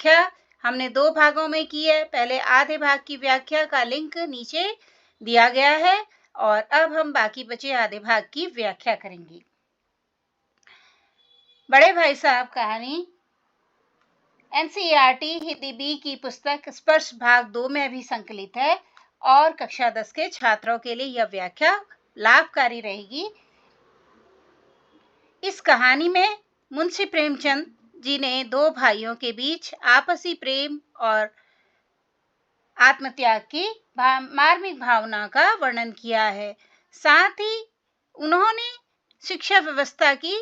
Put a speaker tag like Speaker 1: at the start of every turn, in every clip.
Speaker 1: व्याख्या हमने 2 भागों में की है। पहले आधे भाग की व्याख्या का लिंक नीचे दिया गया है और अब हम बाकी बचे आधे भाग की व्याख्या करेंगे। बड़े भाई साहब कहानी एनसीईआरटी हिंदी बी की पुस्तक स्पर्श भाग 2 में भी संकलित है और कक्षा 10 के छात्रों के लिए यह व्याख्या लाभकारी रहेगी। इस कहानी में मुंशी प्रेमचंद जी ने 2 भाइयों के बीच आपसी प्रेम और आत्मत्याग की मार्मिक भावना का वर्णन किया है। साथ ही उन्होंने शिक्षा व्यवस्था की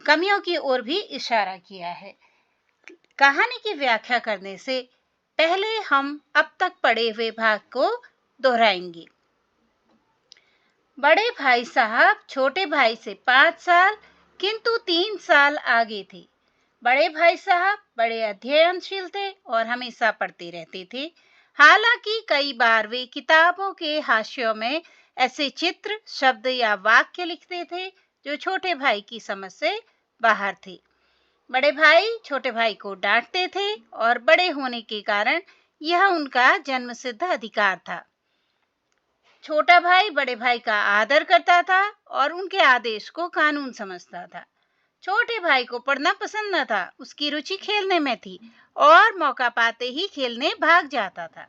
Speaker 1: कमियों की ओर भी इशारा किया है। कहानी की व्याख्या करने से पहले हम अब तक पढ़े हुए भाग को दोहराएंगे। बड़े भाई साहब छोटे भाई से 5 साल किंतु 3 साल आगे थे। बड़े भाई साहब बड़े अध्ययनशील थे और हमेशा पढ़ते रहते थे। हालांकि कई बार वे किताबों के हाशियों में ऐसे चित्र, शब्द या वाक्य लिखते थे जो छोटे भाई की समझ से बाहर थे। बड़े भाई छोटे भाई को डांटते थे और बड़े होने के कारण यह उनका जन्मसिद्ध अधिकार था। छोटा भाई बड़े भाई का आदर करता था और उनके आदेश को कानून समझता था। छोटे भाई को पढ़ना पसंद न था, उसकी रुचि खेलने में थी और मौका पाते ही खेलने भाग जाता था।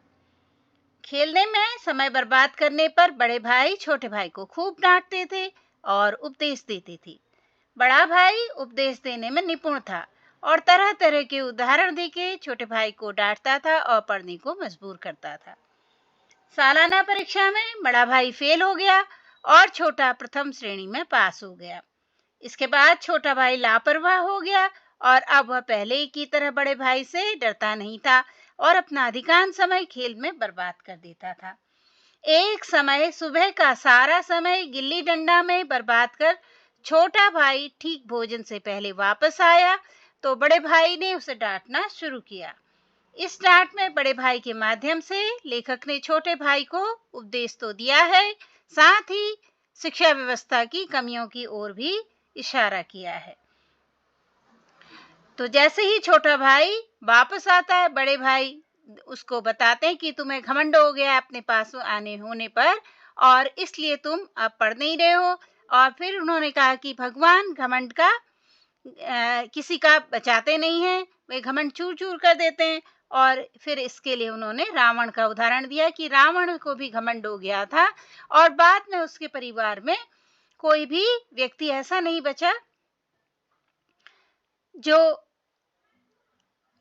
Speaker 1: खेलने में समय बर्बाद करने पर बड़े भाई छोटे भाई को खूब डांटते थे और उपदेश देते थे। बड़ा भाई उपदेश देने में निपुण था और तरह तरह के उदाहरण देके छोटे भाई को डांटता था और पढ़ने को मजबूर करता था। सालाना परीक्षा में बड़ा भाई फेल हो गया और छोटा प्रथम श्रेणी में पास हो गया। इसके बाद छोटा भाई लापरवाह हो गया और अब वह पहले की तरह बड़े भाई से डरता नहीं था और अपना अधिकांश समय खेल में बर्बाद कर देता था। एक समय सुबह का सारा समय गिल्ली डंडा में बर्बाद कर छोटा भाई ठीक भोजन से पहले वापस आया तो बड़े भाई ने उसे डांटना शुरू किया। इस डांट में बड़े भाई के माध्यम से लेखक ने छोटे भाई को उपदेश तो दिया है, साथ ही शिक्षा व्यवस्था की कमियों की ओर भी इशारा किया है। तो जैसे ही छोटा भाई वापस आता है, बड़े भाई उसको बताते हैं कि तुम्हें घमंड हो गया अपने पास आने होने पर और इसलिए तुम अब पढ़ नहीं रहे हो। और फिर उन्होंने कहा कि भगवान घमंड का किसी का बचाते नहीं हैं, वे घमंड चूर चूर कर देते हैं। और फिर इसके लिए उन्होंने रावण का उदाहरण दिया कि रावण को भी घमंड हो गया था और बाद में उसके परिवार में कोई भी व्यक्ति ऐसा नहीं बचा जो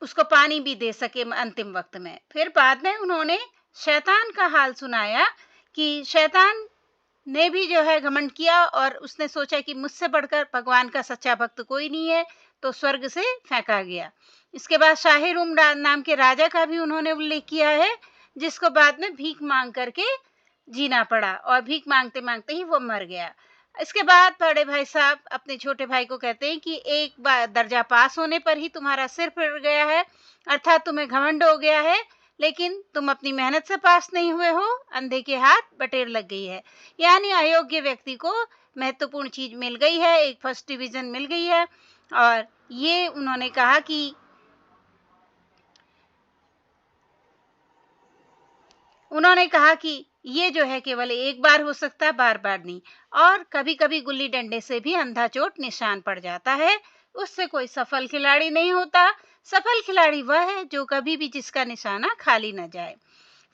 Speaker 1: उसको पानी भी दे सके अंतिम वक्त में। फिर बाद में उन्होंने शैतान का हाल सुनाया कि शैतान ने भी जो है घमंड किया और उसने सोचा कि मुझसे बढ़कर भगवान का सच्चा भक्त कोई नहीं है, तो स्वर्ग से फेंका गया। इसके बाद शाहिरुम नाम के राजा का भी उन्होंने उल्लेख किया है, जिसको बाद में भीख मांग करके जीना पड़ा और भीख मांगते मांगते ही वो मर गया। इसके बाद बड़े भाई साहब अपने छोटे भाई को कहते हैं कि एक बार दर्जा पास होने पर ही तुम्हारा सिर फिर गया है, अर्थात तुम्हें घमंड हो गया है, लेकिन तुम अपनी मेहनत से पास नहीं हुए हो, अंधे के हाथ बटेर लग गई है। यानी अयोग्य व्यक्ति को महत्वपूर्ण चीज मिल गई है, एक फर्स्ट डिवीजन मिल गई है। और ये उन्होंने कहा कि ये जो है केवल एक बार हो सकता है, बार बार नहीं। और कभी कभी गुल्ली डंडे से भी अंधा चोट निशान पड़ जाता है, उससे कोई सफल खिलाड़ी नहीं होता। सफल खिलाड़ी वह है जो कभी भी जिसका निशाना खाली न जाए।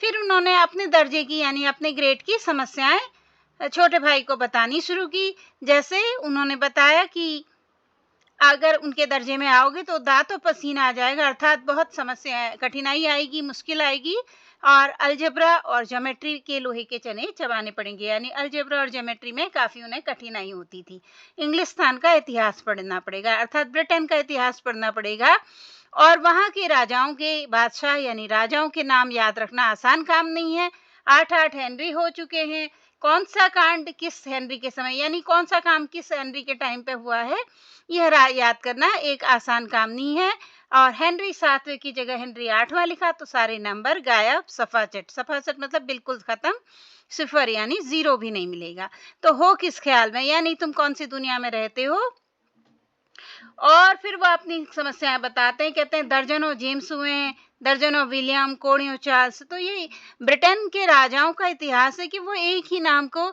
Speaker 1: फिर उन्होंने अपने दर्जे की यानी अपने ग्रेड की समस्याएं छोटे भाई को बतानी शुरू की। जैसे उन्होंने बताया कि अगर उनके दर्जे में आओगे तो दांतों पसीना आ जाएगा, अर्थात बहुत समस्या कठिनाई आएगी, मुश्किल आएगी और अलजेब्रा और ज्योमेट्री के लोहे के चने चबाने पड़ेंगे। यानी अलजेब्रा और ज्योमेट्री में काफी उन्हें कठिनाई होती थी। इंग्लिस्तान का इतिहास पढ़ना पड़ेगा, अर्थात ब्रिटेन का इतिहास पढ़ना पड़ेगा और वहां के राजाओं के बादशाह यानी राजाओं के नाम याद रखना आसान काम नहीं है। 8 हेनरी हो चुके हैं, कौन सा कांड किस हेनरी के समय यानी कौन सा काम किस हेनरी के टाइम पे हुआ है, यह याद करना एक आसान काम नहीं है। और हेनरी 7वें की जगह हेनरी 8वां लिखा तो सारे नंबर गायब, सफाचट। सफाचट मतलब बिल्कुल खत्म, सिफर यानी 0 भी नहीं मिलेगा। तो हो किस ख्याल में, यानी तुम कौन सी दुनिया में रहते हो। और फिर वो अपनी समस्याएं बताते हैं, कहते हैं दर्जनों जेम्स हुए हैं, दर्जनों विलियम, कोड़ियों चार्ल्स। तो ये ब्रिटेन के राजाओं का इतिहास है कि वो एक ही नाम को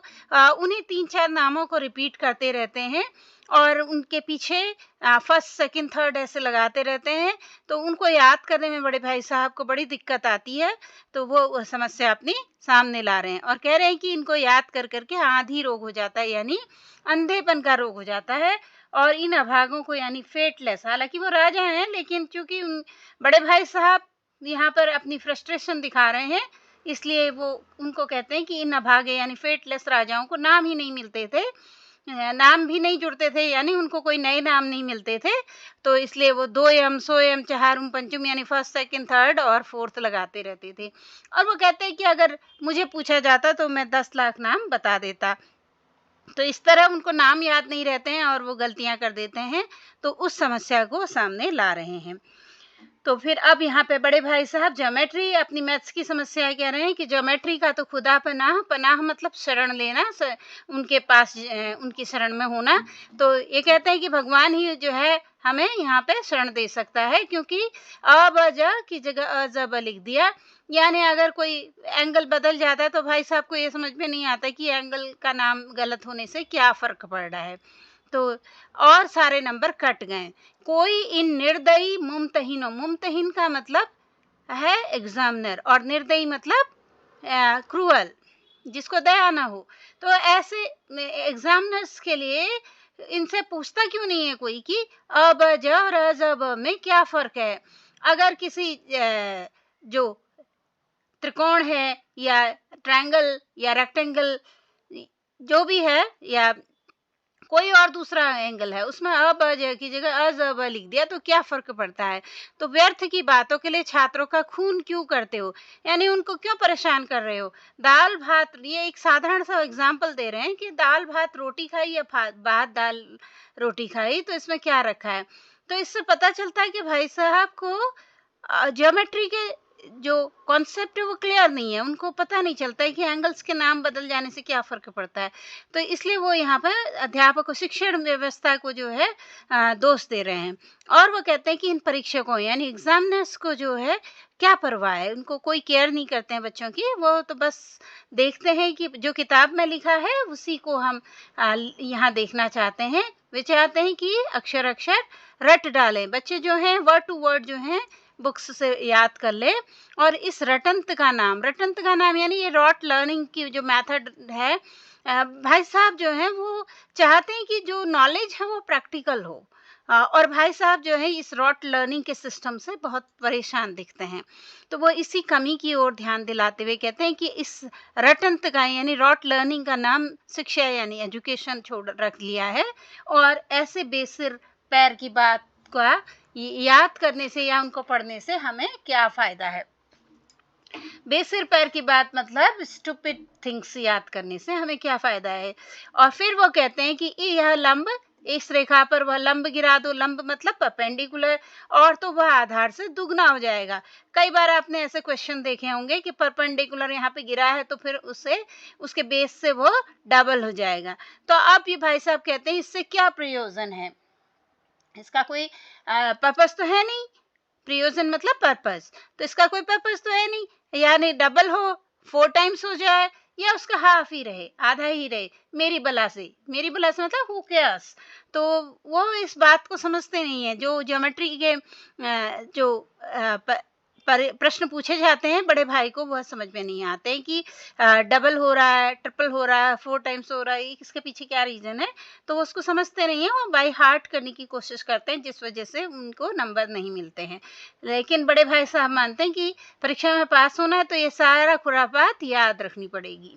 Speaker 1: उन्हीं 3-4 नामों को रिपीट करते रहते हैं और उनके पीछे फर्स्ट, सेकंड, थर्ड ऐसे लगाते रहते हैं। तो उनको याद करने में बड़े भाई साहब को बड़ी दिक्कत आती है, तो वो समस्या अपनी सामने ला रहे हैं और कह रहे हैं कि इनको याद कर करके आंधी रोग हो जाता है, यानी अंधेपन का रोग हो जाता है। और इन अभागों को यानी फेटलेस, हालांकि वो राजा हैं, लेकिन चूंकि उन बड़े भाई साहब यहाँ पर अपनी फ्रस्ट्रेशन दिखा रहे हैं, इसलिए वो उनको कहते हैं कि इन अभागे यानी फेटलेस राजाओं को नाम ही नहीं मिलते थे, नाम भी नहीं जुड़ते थे, यानी उनको कोई नए नाम नहीं मिलते थे। तो इसलिए वो 2 सोयम, चहारुम, पंचम यानी फर्स्ट, सेकंड, थर्ड और फोर्थ लगाते रहते थे। और वो कहते हैं कि अगर मुझे पूछा जाता तो मैं 10 लाख नाम बता देता। तो इस तरह उनको नाम याद नहीं रहते हैं और वो गलतियां कर देते हैं, तो उस समस्या को सामने ला रहे हैं। तो फिर अब यहाँ पे बड़े भाई साहब ज्योमेट्री, अपनी मैथ्स की समस्या कह रहे हैं कि ज्योमेट्री का तो खुदा पनाह, पनाह मतलब शरण लेना, उनके पास उनकी शरण में होना। तो ये कहते हैं कि भगवान ही जो है हमें यहाँ पे शरण दे सकता है, क्योंकि अ ब ज की जगह अ ज ब लिख दिया। यानी अगर कोई एंगल बदल जाता है तो भाई साहब को ये समझ में नहीं आता कि एंगल का नाम गलत होने से क्या फर्क पड़ रहा है। तो और सारे नंबर कट गए। कोई इन निर्दयी मुमतहिनों, मुमतहिन का मतलब है एग्जामिनर और निर्दयी मतलब क्रूअल, जिसको दया ना हो। तो ऐसे एग्जामिनर्स के लिए इनसे पूछता क्यों नहीं है कोई कि अ ब ज और अ ज ब में क्या फर्क है। अगर किसी जो त्रिकोण है या ट्रायंगल या रेक्टेंगल जो भी है, या कोई और दूसरा एंगल है, उसमें अ ब ज की जगह अ ज ब लिख दिया तो क्या फर्क पड़ता है। तो व्यर्थ की बातों के लिए छात्रों का खून क्यों करते हो, यानी उनको क्यों परेशान कर रहे हो। दाल भात, ये एक साधारण सा एग्जांपल दे रहे हैं कि दाल भात रोटी खाई या भात दाल रोटी खाई, तो इसमें क्या रखा है। तो इससे पता चलता है कि भाई साहब को ज्योमेट्री के जो कॉन्सेप्ट है वो क्लियर नहीं है, उनको पता नहीं चलता है कि एंगल्स के नाम बदल जाने से क्या फर्क पड़ता है। तो इसलिए वो यहाँ पर अध्यापक को, शिक्षण व्यवस्था को जो है दोष दे रहे हैं। और वो कहते हैं कि इन परीक्षकों यानी एग्जामिनर्स को जो है क्या परवाह है, उनको कोई केयर नहीं करते हैं बच्चों की, वो तो बस देखते हैं कि जो किताब में लिखा है उसी को हम यहाँ देखना चाहते हैं। वे चाहते हैं कि अक्षर अक्षर रट डालें, बच्चे जो हैं वर्ड टू वर्ड जो हैं बुक्स से याद कर ले। और इस रटंत का नाम, रटंत का नाम यानी ये रॉट लर्निंग की जो मेथड है, भाई साहब जो हैं वो चाहते हैं कि जो नॉलेज है वो प्रैक्टिकल हो। और भाई साहब जो है इस रॉट लर्निंग के सिस्टम से बहुत परेशान दिखते हैं। तो वो इसी कमी की ओर ध्यान दिलाते हुए कहते हैं कि इस रटंत का यानी रॉट लर्निंग का नाम शिक्षा यानी एजुकेशन छोड़ रख लिया है। और ऐसे बेसिर पैर की बात का याद करने से या उनको पढ़ने से हमें क्या फायदा है। बेसिर पैर की बात मतलब स्टूपिड थिंग्स याद करने से हमें क्या फायदा है। और फिर वो कहते हैं कि यह लंब, इस रेखा पर वह लंब गिरा दो, लंब मतलब परपेंडिकुलर, और तो वह आधार से दुगना हो जाएगा। कई बार आपने ऐसे क्वेश्चन देखे होंगे कि परपेंडिकुलर यहाँ पे गिरा है तो फिर उससे उसके बेस से वो डबल हो जाएगा। तो अब ये भाई साहब कहते हैं इससे क्या प्रयोजन है, इसका कोई पर्पस तो है नहीं। प्रयोजन मतलब पर्पस, तो इसका कोई पर्पस तो है नहीं, यानी डबल हो, 4 टाइम्स हो जाए या उसका हाफ ही रहे, आधा ही रहे, मेरी बला से, मेरी बला से मतलब हु केयर्स। तो वो इस बात को समझते नहीं है। जो ज्योमेट्री के जो प्रश्न पूछे जाते हैं बड़े भाई को, वह समझ में नहीं आते हैं कि डबल हो रहा है, ट्रिपल हो रहा है, 4 टाइम्स हो रहा है, इसके पीछे क्या रीजन है। तो वो उसको समझते नहीं है, वो बाय हार्ट करने की कोशिश करते हैं, जिस वजह से उनको नंबर नहीं मिलते हैं। लेकिन बड़े भाई साहब मानते हैं कि परीक्षा में पास होना है तो ये सारा खुरापात याद रखनी पड़ेगी।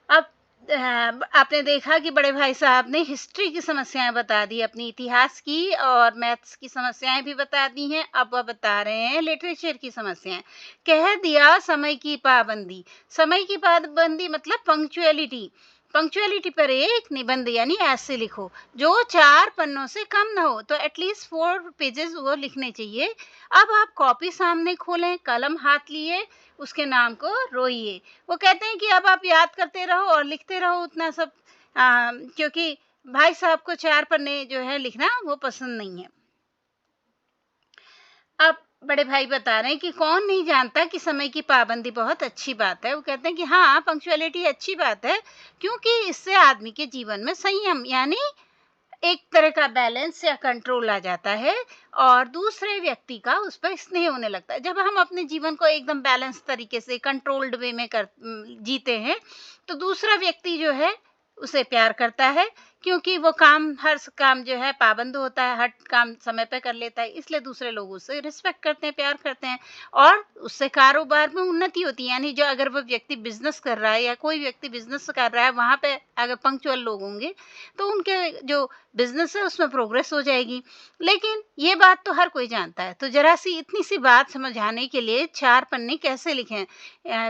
Speaker 1: अब आपने देखा कि बड़े भाई साहब ने हिस्ट्री की समस्याएं बता दी, अपनी इतिहास की और मैथ्स की समस्याएं भी बता दी हैं। अब वह बता रहे हैं लिटरेचर की समस्याएं। कह दिया समय की पाबंदी, समय की पाबंदी मतलब पंक्चुअलिटी। पंक्चुअलिटी पर एक निबंध यानी ऐसे लिखो जो 4 पन्नों से कम ना हो, तो एटलीस्ट 4 पेजेस वो लिखने चाहिए। अब आप कॉपी सामने खोलें, कलम हाथ लिए, उसके नाम को रोइए। वो कहते हैं कि अब आप याद करते रहो और लिखते रहो उतना सब, क्योंकि भाई साहब को 4 पन्ने जो है लिखना वो पसंद नहीं है। अब बड़े भाई बता रहे हैं कि कौन नहीं जानता कि समय की पाबंदी बहुत अच्छी बात है। वो कहते हैं कि हाँ, पंक्चुअलिटी अच्छी बात है, क्योंकि इससे आदमी के जीवन में संयम यानी एक तरह का बैलेंस या कंट्रोल आ जाता है और दूसरे व्यक्ति का उस पर स्नेह होने लगता है। जब हम अपने जीवन को एकदम बैलेंस तरीके से कंट्रोल्ड वे में जीते हैं, तो दूसरा व्यक्ति जो है उसे प्यार करता है, क्योंकि वो हर काम जो है पाबंद होता है, हर काम समय पे कर लेता है, इसलिए दूसरे लोग उससे रिस्पेक्ट करते हैं, प्यार करते हैं और उससे कारोबार में उन्नति होती है। यानी जो अगर वो व्यक्ति बिजनेस कर रहा है या कोई व्यक्ति बिजनेस कर रहा है, वहां पे अगर पंक्चुअल लोग होंगे तो उनके जो बिजनेस है उसमें प्रोग्रेस हो जाएगी। लेकिन ये बात तो हर कोई जानता है, तो जरा सी इतनी सी बात समझाने के लिए 4 पन्ने कैसे लिखें?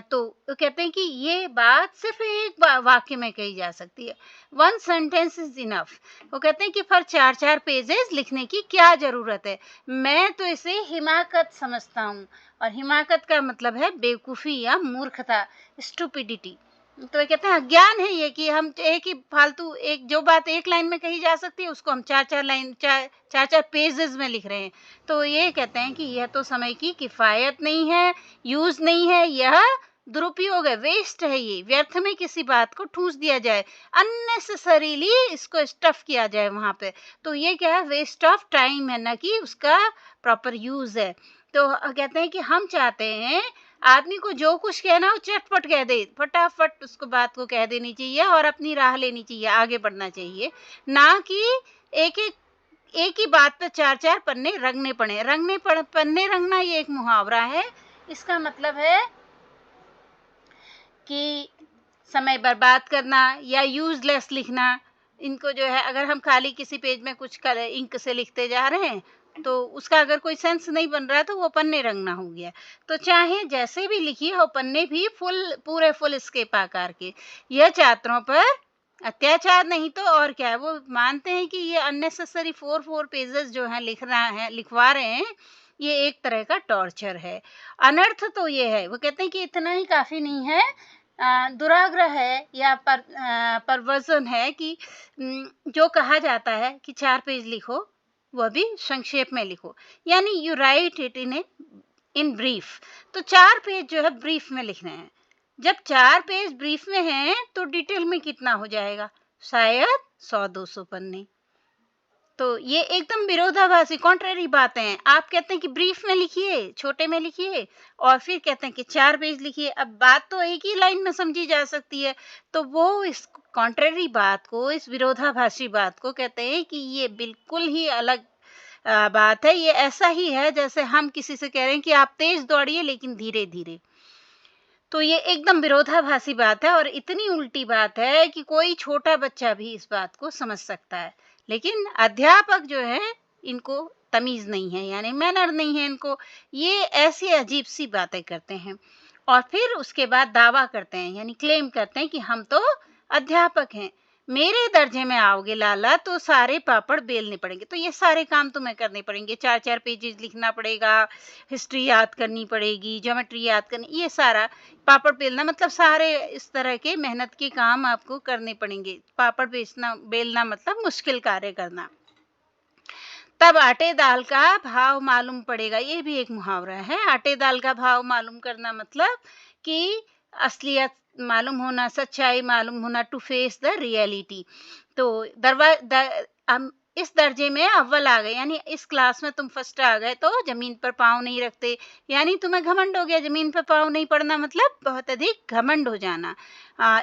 Speaker 1: तो कहते हैं कि ये बात सिर्फ एक वाक्य में कही जा सकती है, वन सेंटेंस इज इनफ। वो कहते हैं कि पर 4-4 पेजेस लिखने की क्या जरूरत है? मैं तो इसे हिमाकत समझता हूँ, और हिमाकत का मतलब है बेवकूफी या मूर्खता, स्टूपिडिटी। तो ये कहते हैं अज्ञान है ये कि हम एक ही फालतू एक जो बात एक लाइन में कही जा सकती है उसको हम 4-4 पेजेस में लिख रहे हैं। तो ये कहते हैं कि यह तो समय की किफायत नहीं है, यूज नहीं है, यह दुरुपयोग है, वेस्ट है, ये व्यर्थ में किसी बात को ठूस दिया जाए, अननेसेसरीली इसको स्टफ किया जाए वहां पे, तो ये क्या है, वेस्ट ऑफ टाइम है, ना कि उसका प्रॉपर यूज है। तो कहते हैं कि हम चाहते हैं आदमी को जो कुछ कहना हो चटपट कह दे, फटाफट उसको बात को कह देनी चाहिए और अपनी राह लेनी चाहिए, आगे बढ़ना चाहिए, ना कि एक एक एक ही बात पे 4-4 पन्ने रंगने पड़े। पन्ने रंगना ये एक मुहावरा है। इसका मतलब है कि समय बर्बाद करना या यूजलेस लिखना। इनको जो है अगर हम खाली किसी पेज में कुछ इंक से लिखते जा रहे हैं तो उसका अगर कोई सेंस नहीं बन रहा है तो वो पन्ने रंगना हो गया। तो चाहे जैसे भी लिखिए हो, पन्ने भी पूरे फुल स्केप आकार के। यह छात्रों पर अत्याचार नहीं तो और क्या है। वो मानते हैं कि ये अननेसेसरी 4 पेजेस जो है लिखवा रहे हैं, ये एक तरह का टॉर्चर है। अनर्थ तो ये है, वो कहते हैं कि इतना ही काफी नहीं है, दुराग्रह है या परवर्जन है कि जो कहा जाता है कि 4 पेज लिखो, वह भी संक्षेप में लिखो, यानी you right it in brief. तो 4 पेज जो है ब्रीफ में लिखने हैं। जब 4 पेज ब्रीफ में हैं तो डिटेल में कितना हो जाएगा, शायद 100-200 पन्ने। तो ये एकदम विरोधाभासी कॉन्ट्रेरी बातें हैं। आप कहते हैं कि ब्रीफ में लिखिए, छोटे में लिखिए, और फिर कहते हैं कि 4 पेज लिखिए। अब बात तो एक ही लाइन में समझी जा सकती है, तो वो इस कॉन्ट्रेरी बात को, इस विरोधाभासी बात को कहते हैं कि ये बिल्कुल ही अलग बात है। ये ऐसा ही है जैसे हम किसी से कह रहे हैं कि आप तेज दौड़िए लेकिन धीरे धीरे। तो ये एकदम विरोधाभासी बात है और इतनी उल्टी बात है कि कोई छोटा बच्चा भी इस बात को समझ सकता है। लेकिन अध्यापक जो है इनको तमीज नहीं है, यानी मैनर नहीं है इनको। ये ऐसी अजीब सी बातें करते हैं और फिर उसके बाद दावा करते हैं, यानी क्लेम करते हैं कि हम तो अध्यापक हैं, मेरे दर्जे में आओगे लाला तो सारे पापड़ बेलने पड़ेंगे। तो ये सारे काम तुम्हें करने पड़ेंगे, 4-4 पेजेस लिखना पड़ेगा, हिस्ट्री याद करनी पड़ेगी, ज्योमेट्री याद करनी, ये सारा पापड़ बेलना मतलब सारे इस तरह के मेहनत के काम आपको करने पड़ेंगे। पापड़ बेलना मतलब मुश्किल कार्य करना। तब आटे दाल का भाव मालूम पड़ेगा, ये भी एक मुहावरा है। आटे दाल का भाव मालूम करना मतलब कि असलियत मालूम होना, सच्चाई मालूम होना, टू फेस द रियलिटी। तो हम इस दर्जे में अव्वल आ गए, यानी इस क्लास में तुम फर्स्ट आ गए तो जमीन पर पाँव नहीं रखते, यानी तुम्हें घमंड हो गया। जमीन पर पाँव नहीं पड़ना मतलब बहुत अधिक घमंड हो जाना।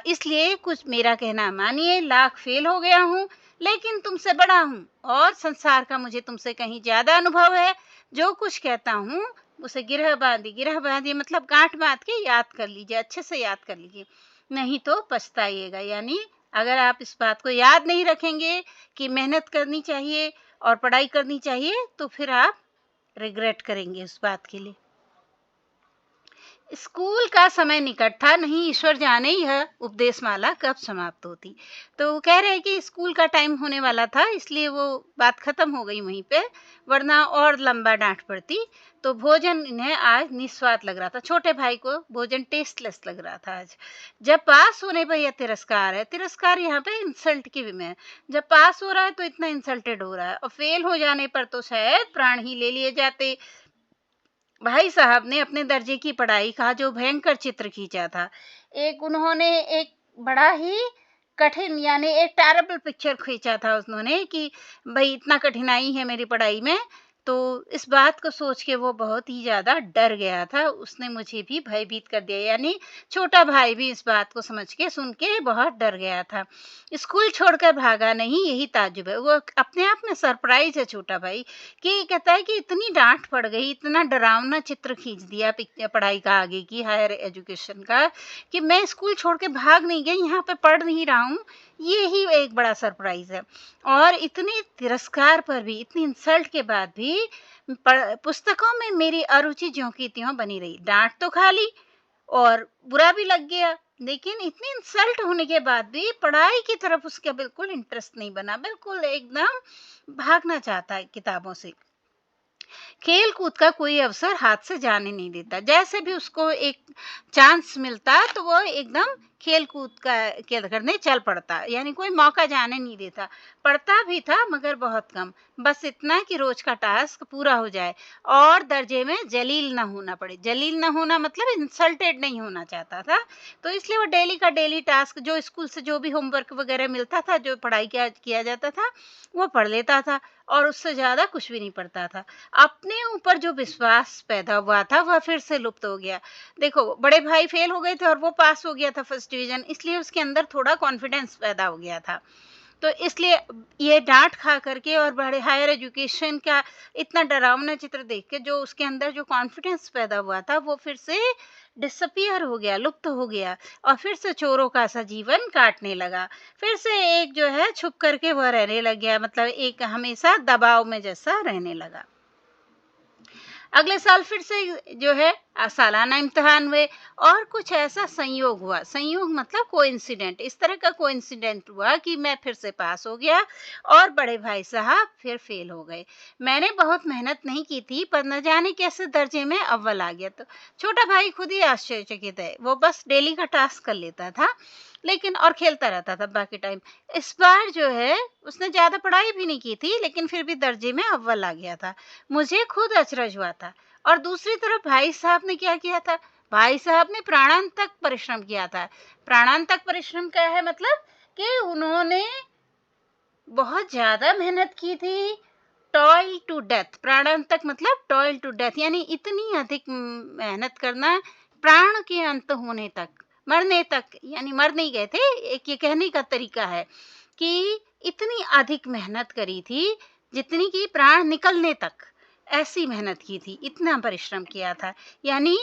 Speaker 1: इसलिए कुछ मेरा कहना मानिए, लाख फेल हो गया हूँ लेकिन तुमसे बड़ा हूँ और संसार का मुझे तुमसे कहीं ज्यादा अनुभव है। जो कुछ कहता हूँ उसे गिरह बांधिए मतलब गांठ बांध के याद कर लीजिए, अच्छे से याद कर लीजिए, नहीं तो पछताइएगा। यानी अगर आप इस बात को याद नहीं रखेंगे कि मेहनत करनी चाहिए और पढ़ाई करनी चाहिए, तो फिर आप रिग्रेट करेंगे उस बात के लिए। स्कूल का समय निकट था, नहीं ईश्वर जाने यह उपदेश माला कब समाप्त होती। तो वो कह रहे हैं कि स्कूल का टाइम होने वाला था, इसलिए वो बात खत्म हो गई वहीं पे, वरना और लंबा डांट पड़ती। तो भोजन इन्हें आज निस्वाद लग रहा था, छोटे भाई को भोजन टेस्टलेस लग रहा था आज। जब पास होने पर यह तिरस्कार है, तिरस्कार यहाँ पे इंसल्ट की वे में है। जब पास हो रहा है तो इतना इंसल्टेड हो रहा है, और फेल हो जाने पर तो शायद प्राण ही ले लिए जाते। भाई साहब ने अपने दर्जे की पढ़ाई का जो भयंकर चित्र खींचा था, एक उन्होंने एक बड़ा ही कठिन यानी एक टेरेबल पिक्चर खींचा था उन्होंने कि भाई इतना कठिनाई है मेरी पढ़ाई में। तो इस बात को सोच के वो बहुत ही ज़्यादा डर गया था, उसने मुझे भी भयभीत कर दिया, यानी छोटा भाई भी इस बात को समझ के सुन के बहुत डर गया था। स्कूल छोड़कर भागा नहीं, यही ताज्जुब है। वो अपने आप में सरप्राइज है छोटा भाई, कि कहता है कि इतनी डांट पड़ गई, इतना डरावना चित्र खींच दिया पढ़ाई का आगे की हायर एजुकेशन का, कि मैं स्कूल छोड़ के भाग नहीं गई, यहाँ पे पढ़ नहीं रहा हूँ। ये ही एक बड़ा सरप्राइज है। और इतनी तिरस्कार पर भी, इतनी इंसल्ट के बाद भी पुस्तकों में मेरी अरुचि ज्यों की त्यों बनी रही। डांट तो खा ली और बुरा भी लग गया, लेकिन इतनी इंसल्ट होने के बाद भी पढ़ाई की तरफ उसका बिल्कुल इंटरेस्ट नहीं बना, बिल्कुल एकदम भागना चाहता है किताबों से। खेल कूद का कोई अवसर हाथ से जाने नहीं देता, जैसे भी उसको एक चांस मिलता तो वो एकदम खेल कूद का करने चल पड़ता, यानी कोई मौका जाने नहीं देता। पढ़ता भी था मगर बहुत कम, बस इतना कि रोज का टास्क पूरा हो जाए और दर्जे में जलील ना होना पड़े। जलील ना होना मतलब इंसल्टेड नहीं होना चाहता था, तो इसलिए वो डेली का डेली टास्क जो स्कूल से जो भी होमवर्क वगैरह मिलता था, जो पढ़ाई किया जाता था, वो पढ़ लेता था और उससे ज्यादा कुछ भी नहीं पढ़ता था। अपने ऊपर जो विश्वास पैदा हुआ था वह फिर से लुप्त हो गया। देखो, बड़े भाई फेल हो गए थे और वो पास हो गया था फर्स्ट डिवीजन, इसलिए उसके अंदर थोड़ा कॉन्फिडेंस पैदा हो गया था। तो इसलिए ये डांट खा करके और बड़े हायर एजुकेशन का इतना डरावना चित्र देख के जो उसके अंदर जो कॉन्फिडेंस पैदा हुआ था वो फिर से डिसअपियर हो गया, लुप्त हो गया, और फिर से चोरों का सा जीवन काटने लगा। फिर से एक जो है छुप करके वह रहने लग गया, मतलब एक हमेशा दबाव में जैसा रहने लगा। अगले साल फिर से जो है सालाना इम्तिहान हुए, और कुछ ऐसा संयोग हुआ, संयोग मतलब कोइंसिडेंट, इस तरह का कोइंसिडेंट हुआ कि मैं फिर से पास हो गया और बड़े भाई साहब फिर फेल हो गए। मैंने बहुत मेहनत नहीं की थी, पर न जाने कैसे दर्जे में अव्वल आ गया। तो छोटा भाई खुद ही आश्चर्यचकित है, वो बस डेली का टास्क कर लेता था लेकिन और खेलता रहता था बाकी टाइम। इस बार जो है उसने ज्यादा पढ़ाई भी नहीं की थी, लेकिन फिर भी दर्जे में अव्वल आ गया था। मुझे खुद अचरज हुआ था। और दूसरी तरफ भाई साहब ने क्या किया था? भाई साहब ने प्राणांतक परिश्रम किया था। प्राणांतक परिश्रम क्या है? मतलब कि उन्होंने बहुत ज्यादा मेहनत की थी। टॉयल टू डेथ, प्राणांतक मतलब टॉयल टू डेथ, यानी इतनी अधिक मेहनत करना प्राण के अंत होने तक, मरने तक, यानी मर नहीं गए थे, एक ये कहने का तरीका है कि इतनी अधिक मेहनत करी थी जितनी कि प्राण निकलने तक, ऐसी मेहनत की थी, इतना परिश्रम किया था। यानी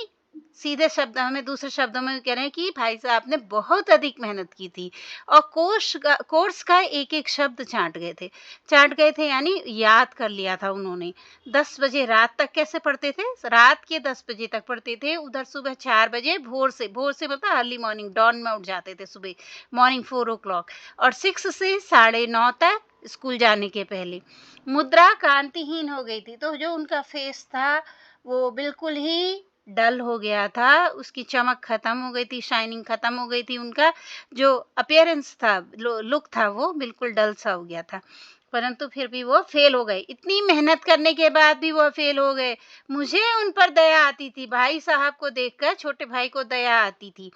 Speaker 1: सीधे शब्दों में, दूसरे शब्दों में कह रहे हैं कि भाई साहब ने बहुत अधिक मेहनत की थी और कोर्स का एक एक शब्द चाट गए थे, यानी याद कर लिया था उन्होंने। 10 बजे रात तक कैसे पढ़ते थे? रात के 10 बजे तक पढ़ते थे, उधर सुबह 4 बजे भोर से मतलब अर्ली मॉर्निंग, डॉन में उठ जाते थे सुबह, मॉर्निंग 4 o'clock, और 6 से 9:30 तक स्कूल जाने के पहले। मुद्रा कांतिहीन हो गई थी, तो जो उनका फेस था वो बिल्कुल ही डल हो गया था, उसकी चमक खत्म हो गई थी, शाइनिंग खत्म हो गई थी, उनका जो अपीयरेंस था, लुक था, वो बिल्कुल डल सा हो गया था। परंतु फिर भी वो फेल हो गए, इतनी मेहनत करने के बाद भी वो फेल हो गए। मुझे उन पर दया आती थी, भाई साहब को देखकर छोटे भाई को दया आती थी,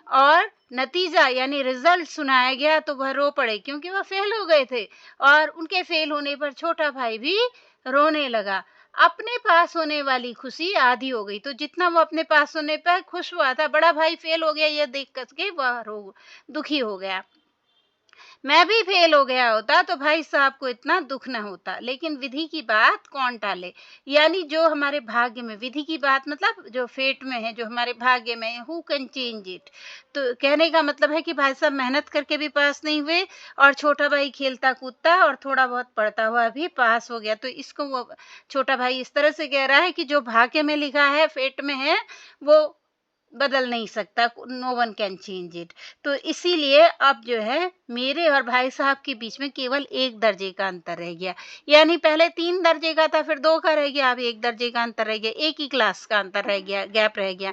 Speaker 1: और नतीजा यानी रिजल्ट सुनाया गया तो वह रो पड़े, क्योंकि वह फेल हो गए थे, और उनके फेल होने पर छोटा भाई भी रोने लगा। अपने पास होने वाली खुशी आधी हो गई, तो जितना वो अपने पास होने पर खुश हुआ था, बड़ा भाई फेल हो गया यह देख करके वह दुखी हो गया। मैं भी फेल हो गया होता तो भाई साहब को इतना दुख न होता, लेकिन विधि की बात कौन टाले, यानी जो हमारे भाग्य में, विधि की बात मतलब जो फेट में है, जो हमारे भाग्य में है, हु कैन चेंज इट। तो कहने का मतलब है कि भाई साहब मेहनत करके भी पास नहीं हुए, और छोटा भाई खेलता कूदता और थोड़ा बहुत पढ़ता हुआ भी पास हो गया। तो इसको वो छोटा भाई इस तरह से कह रहा है कि जो भाग्य में लिखा है, फेट में है, वो बदल नहीं सकता, no one can change it. तो इसीलिए अब जो है मेरे और भाई साहब के बीच में केवल 1 दर्जे का अंतर रह गया। यानी पहले 3 दर्जे का था, फिर 2 का रह गया, अब 1 दर्जे का अंतर रह गया, 1 ही क्लास का अंतर रह गया, गैप रह गया।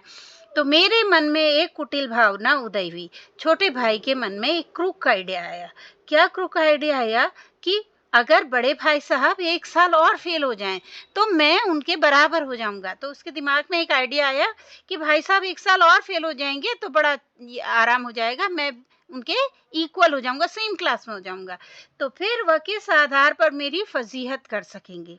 Speaker 1: तो मेरे मन में एक कुटिल भावना उदय हुई। छोटे भाई के मन में एक क्रूक आइडिया आया। क्या क्रूक आइडिया आया कि अगर बड़े भाई साहब 1 साल और फेल हो जाएं तो मैं उनके बराबर हो जाऊंगा। तो उसके दिमाग में एक आइडिया आया कि भाई साहब 1 साल और फेल हो जाएंगे तो बड़ा आराम हो जाएगा, मैं उनके इक्वल हो जाऊंगा, सेम क्लास में हो जाऊंगा। तो फिर वह किस आधार पर मेरी फजीहत कर सकेंगे,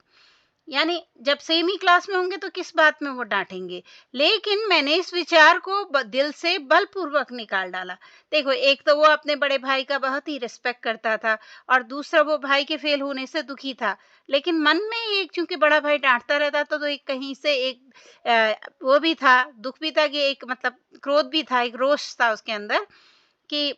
Speaker 1: यानी जब सेम ही क्लास में होंगे तो किस बात में वो डांटेंगे। लेकिन मैंने इस विचार को दिल से बलपूर्वक निकाल डाला। देखो, एक तो वो अपने बड़े भाई का बहुत ही रिस्पेक्ट करता था और दूसरा वो भाई के फेल होने से दुखी था। लेकिन मन में एक, चूंकि बड़ा भाई डांटता रहता था तो एक कहीं से एक वो भी था, दुख भी था कि एक मतलब क्रोध भी था, एक रोष था उसके अंदर कि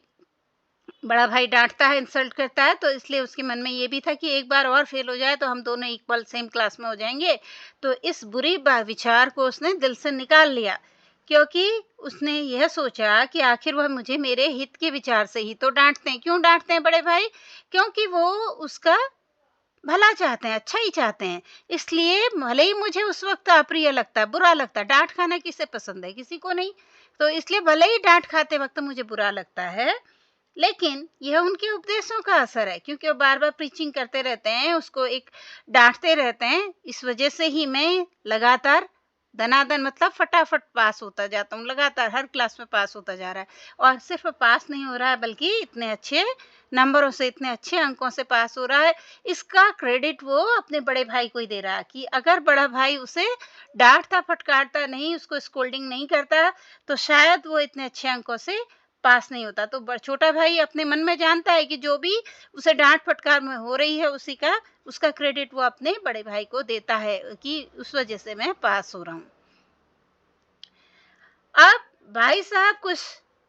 Speaker 1: बड़ा भाई डांटता है, इंसल्ट करता है, तो इसलिए उसके मन में ये भी था कि एक बार और फेल हो जाए तो हम दोनों इक्वल सेम क्लास में हो जाएंगे। तो इस बुरी विचार को उसने दिल से निकाल लिया, क्योंकि उसने यह सोचा कि आखिर वह मुझे मेरे हित के विचार से ही तो डांटते हैं। क्यों डांटते हैं बड़े भाई? क्योंकि वो उसका भला चाहते हैं, अच्छा ही चाहते हैं। इसलिए भले ही मुझे उस वक्त अप्रिय लगता, बुरा लगता, डांट खाना किसे पसंद है? किसी को नहीं। तो इसलिए भले ही डांट खाते वक्त मुझे बुरा लगता है, लेकिन यह उनके उपदेशों का असर है, क्योंकि वो बार बार प्रीचिंग करते रहते हैं, उसको एक डांटते रहते हैं। इस वजह से ही मैं लगातार दनादन मतलब फटाफट पास होता जाता हूँ, लगातार हर क्लास में पास होता जा रहा है। और सिर्फ पास नहीं हो रहा है, बल्कि इतने अच्छे नंबरों से, इतने अच्छे अंकों से पास हो रहा है। इसका क्रेडिट वो अपने बड़े भाई को ही दे रहा है कि अगर बड़ा भाई उसे डांटता फटकारता नहीं, उसको स्कोल्डिंग नहीं करता, तो शायद वो इतने अच्छे अंकों से पास नहीं होता। तो छोटा भाई अपने मन में जानता है कि जो भी उसे डांट फटकार में हो रही है उसका क्रेडिट वो अपने बड़े भाई को देता है कि उस वजह से मैं पास हो रहा हूँ। अब भाई साहब कुछ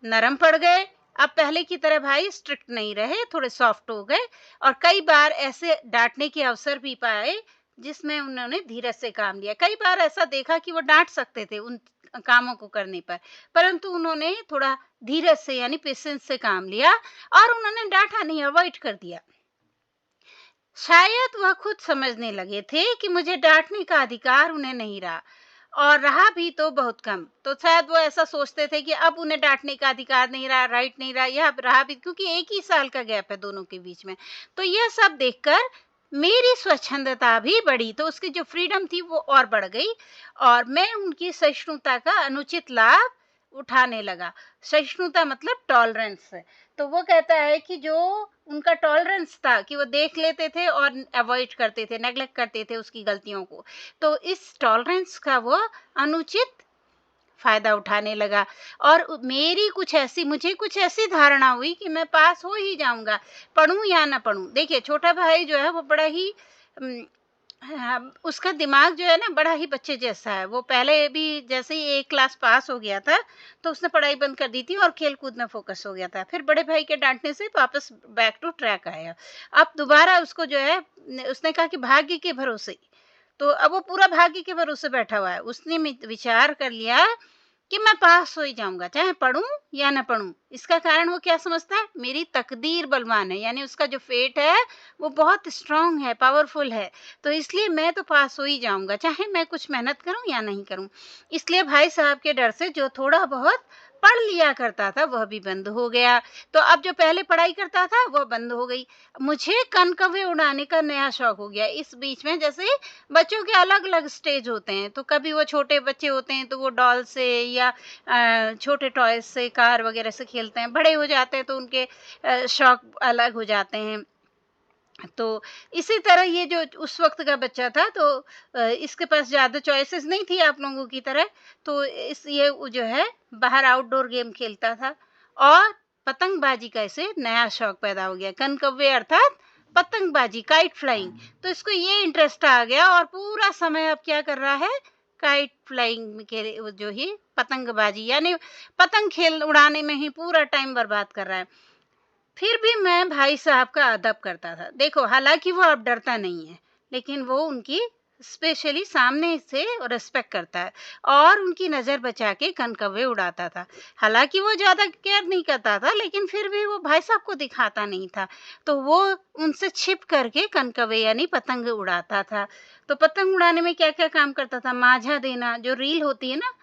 Speaker 1: नरम पड़ गए। अब पहले की तरह भाई स्ट्रिक्ट नहीं रहे, थोड़े सॉफ्ट हो गए और कई बार ऐसे डांटने के अवसर भी पाए जिसमें उन्होंने धीरज से काम लिया। कई बार ऐसा देखा कि वो डांट सकते थे उन कामों को करने पर, परंतु उन्होंने थोड़ा धीरज से यानी पेशेंस से काम लिया और उन्होंने डांटा नहीं, अवॉइड कर दिया। शायद वह खुद समझने लगे थे कि मुझे डांटने का अधिकार उन्हें नहीं रहा, और रहा भी तो बहुत कम। तो शायद वो ऐसा सोचते थे कि अब उन्हें डांटने का अधिकार नहीं रहा, राइट नहीं रहा, या रहा भी, क्योंकि 1 ही साल का गैप है दोनों के बीच में। तो यह सब देखकर मेरी स्वच्छंदता भी बढ़ी, तो उसकी जो फ्रीडम थी वो और बढ़ गई और मैं उनकी सहिष्णुता का अनुचित लाभ उठाने लगा। सहिष्णुता मतलब टॉलरेंस। तो वो कहता है कि जो उनका टॉलरेंस था कि वो देख लेते थे और अवॉइड करते थे, नेग्लेक्ट करते थे उसकी गलतियों को, तो इस टॉलरेंस का वो अनुचित फायदा उठाने लगा। और मुझे कुछ ऐसी धारणा हुई कि मैं पास हो ही जाऊंगा, पढ़ूं या ना पढ़ूं। देखिए, छोटा भाई जो है वो बड़ा ही हाँ, उसका दिमाग जो है ना बड़ा ही बच्चे जैसा है। वो पहले भी जैसे ही 1 क्लास पास हो गया था तो उसने पढ़ाई बंद कर दी थी और खेल कूद में फोकस हो गया था। फिर बड़े भाई के डांटने से वापस बैक टू ट्रैक आया। अब दोबारा उसको जो है उसने कहा कि भाग्य के भरोसे, तो अब वो पूरा भाग्य के भरोसे बैठा हुआ है। उसने विचार कर लिया कि मैं पास हो ही जाऊंगा, चाहे पढ़ूं या ना पढ़ूं। इसका कारण वो क्या समझता है? मेरी तकदीर बलवान है, यानी उसका जो फेट है वो बहुत स्ट्रांग है, पावरफुल है। तो इसलिए मैं तो पास हो ही जाऊंगा, चाहे मैं कुछ मेहनत करूं या नहीं करूं। इसलिए भाई साहब के डर से जो थोड़ा बहुत पढ़ लिया करता था वह भी बंद हो गया। तो अब जो पहले पढ़ाई करता था वह बंद हो गई। मुझे कनकव्वे उड़ाने का नया शौक हो गया। इस बीच में जैसे बच्चों के अलग अलग स्टेज होते हैं, तो कभी वो छोटे बच्चे होते हैं तो वो डॉल से या छोटे टॉयज से, कार वगैरह से खेलते हैं। बड़े हो जाते हैं तो उनके शौक अलग हो जाते हैं। तो इसी तरह ये जो उस वक्त का बच्चा था, तो इसके पास ज़्यादा चॉइसेस नहीं थी आप लोगों की तरह। तो ये जो है बाहर आउटडोर गेम खेलता था और पतंगबाजी का इसे नया शौक पैदा हो गया। कनकव्वे अर्थात पतंगबाजी, काइट फ्लाइंग। तो इसको ये इंटरेस्ट आ गया और पूरा समय अब क्या कर रहा है? काइट फ्लाइंग के जो ही पतंगबाजी यानी पतंग खेल उड़ाने में ही पूरा टाइम बर्बाद कर रहा है। फिर भी मैं भाई साहब का अदब करता था। देखो, हालांकि वो अब डरता नहीं है, लेकिन वो उनकी स्पेशली सामने से रिस्पेक्ट करता है और उनकी नज़र बचा के कनकव्वे उड़ाता था। हालाँकि वो ज़्यादा केयर नहीं करता था, लेकिन फिर भी वो भाई साहब को दिखाता नहीं था। तो वो उनसे छिप करके कनकव्वे यानी पतंग उड़ाता था। तो पतंग उड़ाने में क्या-क्या काम करता था? माझा देना, जो रील होती है ना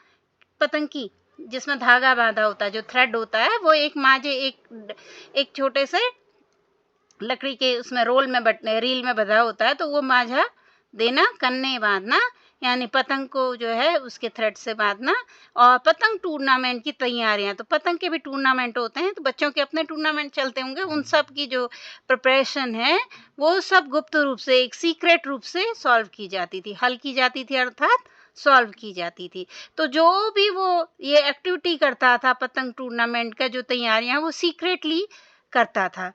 Speaker 1: पतंग की, जिसमें धागा बाँधा होता है, जो थ्रेड होता है, वो एक माझे एक छोटे से लकड़ी के उसमें रील में बंधा होता है, तो वो माझा देना, कन्ने बांधना, यानी पतंग को जो है उसके थ्रेड से बांधना। और पतंग टूर्नामेंट की तैयारियां, तो पतंग के भी टूर्नामेंट होते हैं, तो बच्चों के अपने टूर्नामेंट चलते होंगे, उन सब की जो प्रिपरेशन है वो सब गुप्त रूप से, एक सीक्रेट रूप से सॉल्व की जाती थी, हल की जाती थी, अर्थात सॉल्व की जाती थी। तो जो भी वो ये एक्टिविटी करता था पतंग टूर्नामेंट का, जो तैयारियां, वो सीक्रेटली करता था।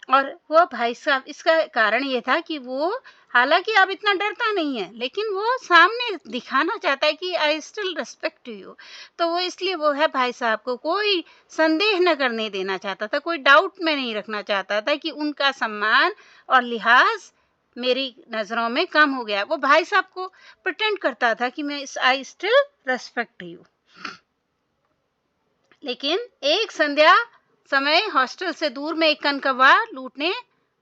Speaker 1: और वो भाई साहब, इसका कारण ये था कि वो, हालांकि अब इतना डरता नहीं है, लेकिन वो सामने दिखाना चाहता है कि आई स्टिल रिस्पेक्ट यू। तो वो इसलिए वो है भाई साहब को कोई संदेह न करने देना चाहता था, कोई डाउट में नहीं रखना चाहता था कि उनका सम्मान और लिहाज मेरी नजरों में कम हो गया। वो भाई साहब को प्रिटेंड करता था कि मैं आई स्टिल रिस्पेक्ट यू। लेकिन एक संध्या समय हॉस्टल से दूर में एक कनकव्वा लूटने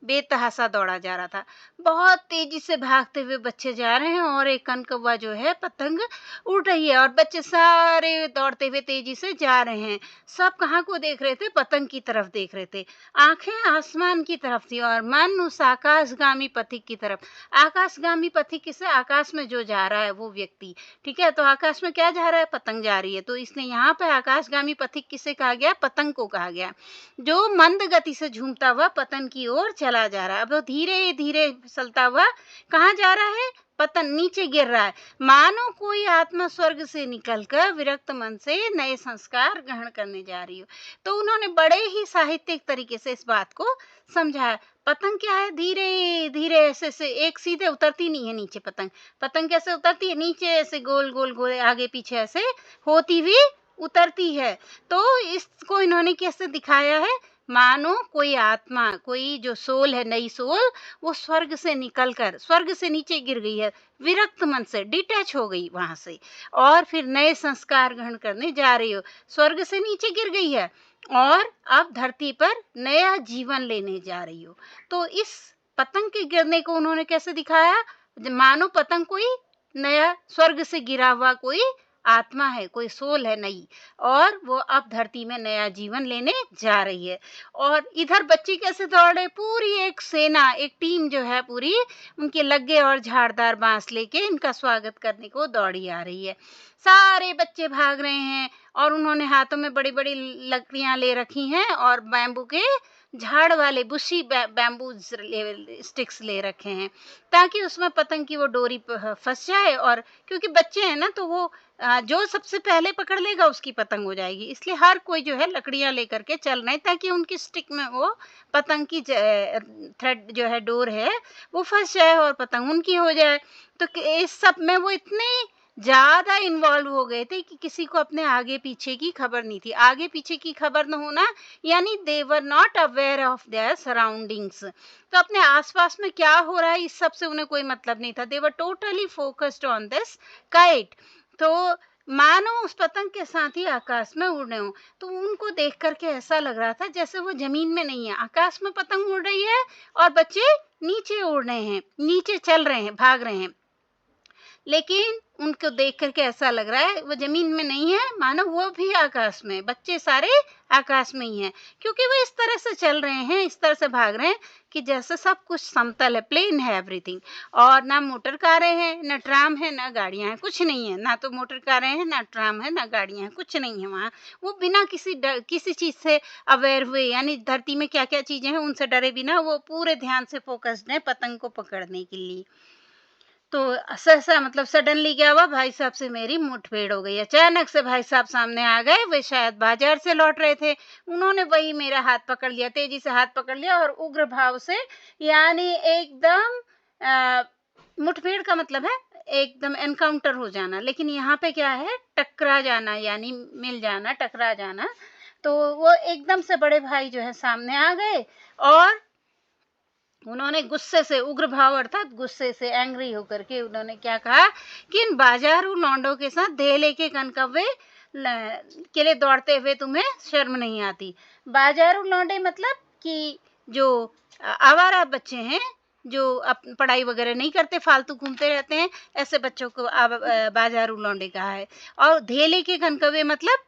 Speaker 1: बेतहासा दौड़ा जा रहा था। बहुत तेजी से भागते हुए बच्चे जा रहे हैं और एक कनकव्वा जो है पतंग उड़ रही है और बच्चे सारे दौड़ते हुए तेजी से जा रहे हैं। सब कहाँ को देख रहे थे? पतंग की तरफ देख रहे थे। आंखें आसमान की तरफ थी और मन उस आकाशगामी पथिक की तरफ। आकाशगामी पथिक किसे? आकाश में जो जा रहा है वो व्यक्ति। ठीक है, तो आकाश में क्या जा रहा है? पतंग जा रही है। तो इसलिए यहाँ पे आकाशगामी पथिक किसे कहा गया? पतंग को कहा गया, जो मंद गति से झूमता हुआ पतन की ओर चला जा रहा है। अब वो धीरे धीरे फिसलता हुआ कहाँ जा रहा है? पतन, नीचे गिर रहा है। मानो कोई आत्मा स्वर्ग से निकलकर विरक्त मन से नए संस्कार ग्रहण करने जा रही हो। तो उन्होंने बड़े ही साहित्यिक तरीके से इस बात को समझाया। पतंग क्या है? धीरे धीरे ऐसे से, एक सीधे उतरती नहीं है नीचे पतंग। पतंग कैसे उतरती है? नीचे ऐसे गोल गोल गोल, आगे पीछे ऐसे होती हुई उतरती है। तो इसको इन्होंने कैसे दिखाया है? मानो कोई आत्मा, कोई जो सोल है, नई सोल, वो स्वर्ग से निकलकर स्वर्ग से नीचे गिर गई है, विरक्त मन से डिटैच हो गई वहां से, और फिर नए संस्कार ग्रहण करने जा रही हो। स्वर्ग से नीचे गिर गई है और अब धरती पर नया जीवन लेने जा रही हो। तो इस पतंग के गिरने को उन्होंने कैसे दिखाया? मानो पतंग कोई नया स्वर्ग से गिरा हुआ कोई आत्मा है, कोई सोल है नई, और वो अब धरती में नया जीवन लेने जा रही है। और इधर बच्चे कैसे दौड़े? पूरी एक सेना, एक टीम जो है पूरी, उनके लग्गे और झाड़दार बांस लेके इनका स्वागत करने को दौड़ी आ रही है। सारे बच्चे भाग रहे हैं और उन्होंने हाथों में बड़ी बड़ी लकड़ियां ले रखी हैं और बैम्बू के झाड़ वाले बुशी बैम्बू स्टिक्स ले रखे हैं, ताकि उसमें पतंग की वो डोरी फंस जाए। और क्योंकि बच्चे हैं ना, तो वो जो सबसे पहले पकड़ लेगा उसकी पतंग हो जाएगी, इसलिए हर कोई जो है लकड़ियां लेकर के चल रहे हैं, ताकि उनकी स्टिक में वो पतंग की थ्रेड जो है, डोर है, वो फंस जाए और पतंग उनकी हो जाए। तो इस सब में वो इतने ज्यादा इन्वॉल्व हो गए थे कि किसी को अपने आगे पीछे की खबर नहीं थी। आगे पीछे की खबर न होना यानी they were not aware of their surroundings. तो अपने आसपास में क्या हो रहा है इस सब से उन्हें कोई मतलब नहीं था। They were totally focused on this kite. तो मानो उस पतंग के साथ ही आकाश में उड़ रहे हो। तो उनको देख करके ऐसा लग रहा था जैसे वो जमीन में नहीं है, आकाश में पतंग उड़ रही है और बच्चे नीचे उड़ रहे हैं, नीचे चल रहे हैं, भाग रहे हैं। लेकिन उनको देख करके ऐसा लग रहा है वो जमीन में नहीं है, मानो वो भी आकाश में, बच्चे सारे आकाश में ही हैं, क्योंकि वो इस तरह से चल रहे हैं, इस तरह से भाग रहे हैं कि जैसे सब कुछ समतल है, प्लेन है एवरीथिंग। और ना मोटर कारें हैं, ना ट्राम है, ना गाड़ियां हैं, कुछ नहीं है। ना तो मोटर कारें हैं, ना ट्राम है, ना गाड़ियां हैं, कुछ नहीं है वहाँ। वो बिना किसी चीज से अवेयर हुए, यानी धरती में क्या क्या चीजें हैं उनसे डरे बिना, वो पूरे ध्यान से फोकस्ड है पतंग को पकड़ने के लिए। तो सहसा मतलब सडनली क्या हुआ? भाई साहब से मेरी मुठभेड़ हो गई। अचानक से भाई साहब सामने आ गए। वे शायद बाजार से लौट रहे थे। उन्होंने वही मेरा हाथ पकड़ लिया, तेजी से हाथ पकड़ लिया और उग्र भाव से, यानी एकदम मुठभेड़ का मतलब है एकदम एनकाउंटर हो जाना, लेकिन यहाँ पे क्या है? टकरा जाना, यानी मिल जाना, टकरा जाना। तो वो एकदम से बड़े भाई जो है सामने आ गए और उन्होंने गुस्से से, उग्र भाव अर्थात गुस्से से, एंग्री होकर के उन्होंने क्या कहा कि इन बाजारू लौंडों के साथ धेले के कनकव्वे के लिए दौड़ते हुए तुम्हें शर्म नहीं आती। बाजारू लौंडे मतलब कि जो आवारा बच्चे हैं, जो पढ़ाई वगैरह नहीं करते, फालतू घूमते रहते हैं, ऐसे बच्चों को बाजारू लौंडे कहा है। और धेले के कनकव्वे मतलब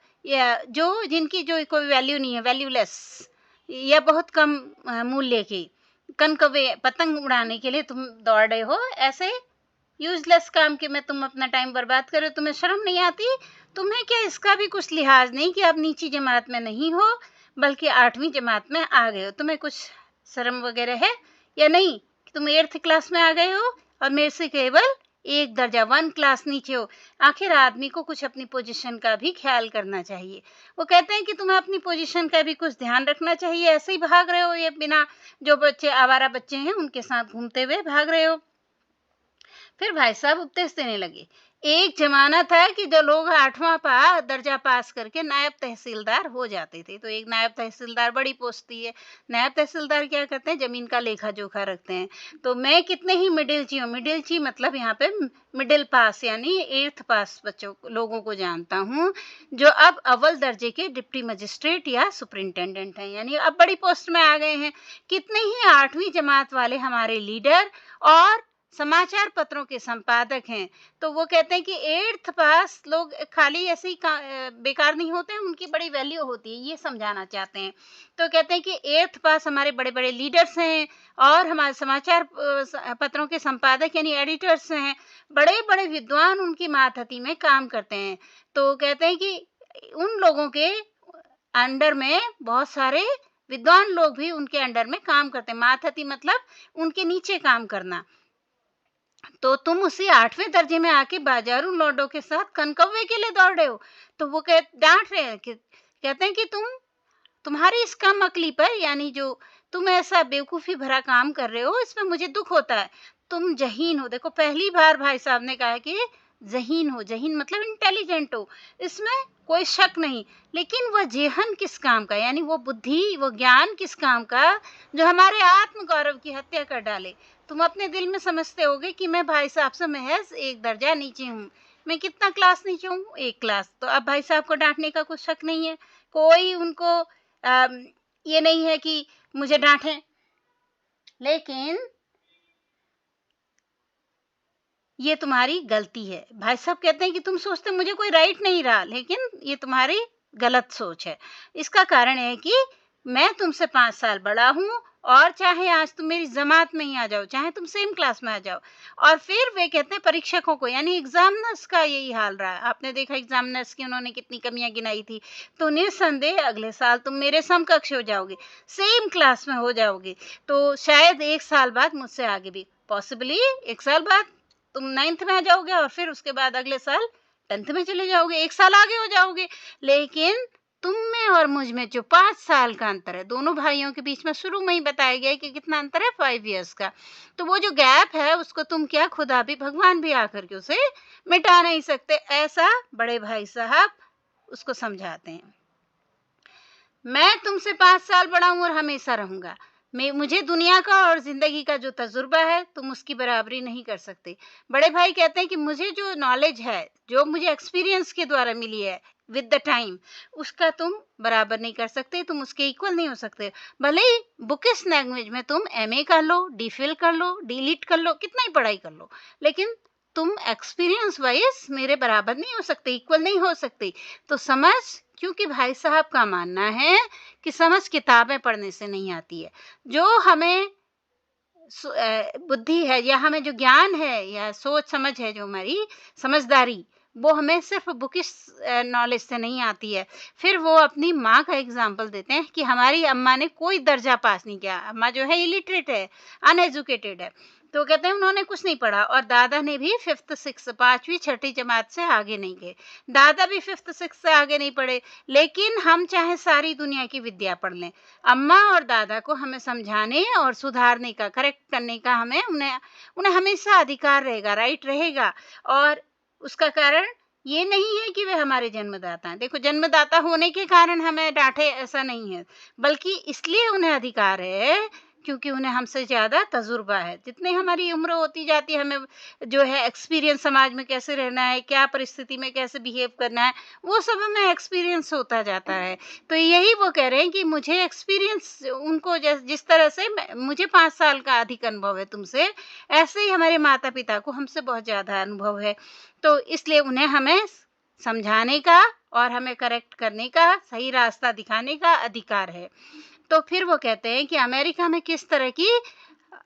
Speaker 1: जो जिनकी जो कोई वैल्यू नहीं है, वैल्यूलेस या बहुत कम मूल्य की, कनकव्वे पतंग उड़ाने के लिए तुम दौड़ रहे हो, ऐसे यूजलेस काम के में तुम अपना टाइम बर्बाद कर रहे हो, तुम्हें शर्म नहीं आती? तुम्हें क्या इसका भी कुछ लिहाज नहीं कि आप नीची जमात में नहीं हो बल्कि 8वीं जमात में आ गए हो? तुम्हें कुछ शर्म वगैरह है या नहीं कि तुम 8th क्लास में आ गए हो और मेरे से केवल एक दर्जा 1 क्लास नीचे हो? आखिर आदमी को कुछ अपनी पोजीशन का भी ख्याल करना चाहिए। वो कहते हैं कि तुम्हें अपनी पोजीशन का भी कुछ ध्यान रखना चाहिए, ऐसे ही भाग रहे हो ये बिना, जो बच्चे आवारा बच्चे हैं उनके साथ घूमते हुए भाग रहे हो। फिर भाई साहब उपदेश देने लगे, एक जमाना था कि जो लोग 8वां दर्जा पास करके नायब तहसीलदार हो जाते थे। तो एक नायब तहसीलदार बड़ी पोस्ट थी है। नायब तहसीलदार क्या करते हैं? जमीन का लेखा जोखा रखते हैं। तो मैं कितने ही मिडिलची हूँ, मिडिलची मतलब यहाँ पे मिडिल पास यानी 8th पास बच्चों लोगों को जानता हूँ, जो अब अव्वल दर्जे के डिप्टी मजिस्ट्रेट या सुपरिंटेंडेंट हैं, यानी अब बड़ी पोस्ट में आ गए हैं। कितने ही 8वीं जमात वाले हमारे लीडर और समाचार पत्रों के संपादक हैं। तो वो कहते हैं कि 8th पास लोग खाली ऐसे ही बेकार नहीं होते हैं, उनकी बड़ी वैल्यू होती है, ये समझाना चाहते हैं। तो कहते हैं कि 8th पास हमारे बड़े बड़े लीडर्स हैं और हमारे समाचार पत्रों के संपादक यानी एडिटर्स हैं, बड़े बड़े विद्वान उनकी मातहती में काम करते हैं। तो कहते हैं कि उन लोगों के अंडर में बहुत सारे विद्वान लोग भी उनके अंडर में काम करते हैं। मातहती मतलब उनके नीचे काम करना। तो तुम उसी 8वें दर्जे में आके बाजारू लौंडों के साथ कनकव्वे के लिए दौड़ रहे हो। तो वो डांट रहे हैं कि कहते हैं कि तुम्हारी इस कम अकली पर, यानी जो तुम ऐसा बेवकूफी भरा काम कर रहे हो, इसमें मुझे दुख होता है। तुम जहीन हो। देखो पहली बार भाई साहब ने कहा कि जहीन हो। जहीन मतलब इंटेलिजेंट हो, इसमें कोई शक नहीं। लेकिन वह जेहन किस काम का, यानी वो बुद्धि, वो ज्ञान किस काम का जो हमारे आत्म गौरव की हत्या कर डाले। तुम अपने दिल में समझते होगे कि मैं भाई साहब से महज एक दर्जा नीचे हूँ। मैं कितना क्लास नीचे हूँ? 1 क्लास। तो अब भाई साहब को डांटने का कुछ शक नहीं है, कोई उनको ये नहीं है कि मुझे डांटें। लेकिन ये तुम्हारी गलती है। भाई साहब कहते हैं कि तुम सोचते मुझे कोई राइट नहीं रहा, लेकिन ये तुम्हारी गलत सोच है। इसका कारण है कि मैं तुमसे 5 साल बड़ा हूँ और चाहे आज तुम मेरी जमात में ही आ जाओ, चाहे तुम सेम क्लास में आ जाओ। और फिर वे कहते हैं परीक्षकों को, यानी एग्जामिनर्स का यही हाल रहा है। आपने देखा एग्जामिनर्स की उन्होंने कितनी कमियां गिनाई थी। तो निस्संदेह अगले साल तुम मेरे समकक्ष हो जाओगे, सेम क्लास में हो जाओगे। तो शायद 1 साल बाद मुझसे आगे भी, पॉसिबली 1 साल बाद तुम 9th में आ जाओगे और फिर उसके बाद अगले साल 10th में चले जाओगे, 1 साल आगे हो जाओगे। लेकिन तुम में और मुझ में जो 5 साल का अंतर है, दोनों भाइयों के बीच में शुरू में ही बताया गया है कि कितना अंतर है, 5 इयर्स का। तो वो जो गैप है उसको तुम क्या, खुदा भी, भगवान भी आकर के उसे मिटा नहीं सकते। ऐसा बड़े भाई साहब उसको समझाते हैं। मैं तुमसे 5 साल बड़ा हूं और हमेशा रहूंगा। मुझे दुनिया का और जिंदगी का जो तजुर्बा है तुम उसकी बराबरी नहीं कर सकते। बड़े भाई कहते हैं कि मुझे जो नॉलेज है, जो मुझे एक्सपीरियंस के द्वारा मिली है विद द टाइम, उसका तुम बराबर नहीं कर सकते, तुम उसके इक्वल नहीं हो सकते। भले ही बुकिश लैंग्वेज में तुम MA कर लो, DPhil कर लो, DLit कर लो, कितना ही पढ़ाई कर लो, लेकिन तुम एक्सपीरियंस वाइज मेरे बराबर नहीं हो सकते, इक्वल नहीं हो सकते। तो समझ, क्योंकि भाई साहब का मानना है कि समझ किताबें पढ़ने से नहीं आती है। जो हमें बुद्धि है या हमें जो ज्ञान है या सोच समझ है, जो हमारी समझदारी, वो हमें सिर्फ बुकिश नॉलेज से नहीं आती है। फिर वो अपनी माँ का एग्जाम्पल देते हैं कि हमारी अम्मा ने कोई दर्जा पास नहीं किया, अम्मा जो है इलिटरेट है, अनएजुकेटेड है। तो कहते हैं उन्होंने कुछ नहीं पढ़ा। और दादा ने भी 5th 6th 5वीं 6ठी जमात से आगे नहीं गए, दादा भी 5th 6th से आगे नहीं पढ़े। लेकिन हम चाहे सारी दुनिया की विद्या पढ़ लें, अम्मा और दादा को हमें समझाने और सुधारने का, करेक्ट करने का हमें उन्हें हमेशा अधिकार रहेगा, राइट रहेगा। और उसका कारण ये नहीं है कि वे हमारे जन्मदाता हैं। देखो, जन्मदाता होने के कारण हमें डांटे ऐसा नहीं है, बल्कि इसलिए उन्हें अधिकार है क्योंकि उन्हें हमसे ज़्यादा तजुर्बा है। जितनी हमारी उम्र होती जाती है, हमें जो है एक्सपीरियंस समाज में कैसे रहना है, क्या परिस्थिति में कैसे बिहेव करना है, वो सब हमें एक्सपीरियंस होता जाता है। तो यही वो कह रहे हैं कि मुझे एक्सपीरियंस उनको जिस तरह से मुझे 5 साल का अधिक अनुभव है तुमसे, ऐसे ही हमारे माता-पिता को हमसे बहुत ज़्यादा अनुभव है। तो इसलिए उन्हें हमें समझाने का और हमें करेक्ट करने का, सही रास्ता दिखाने का अधिकार है। तो फिर वो कहते हैं कि अमेरिका में किस तरह की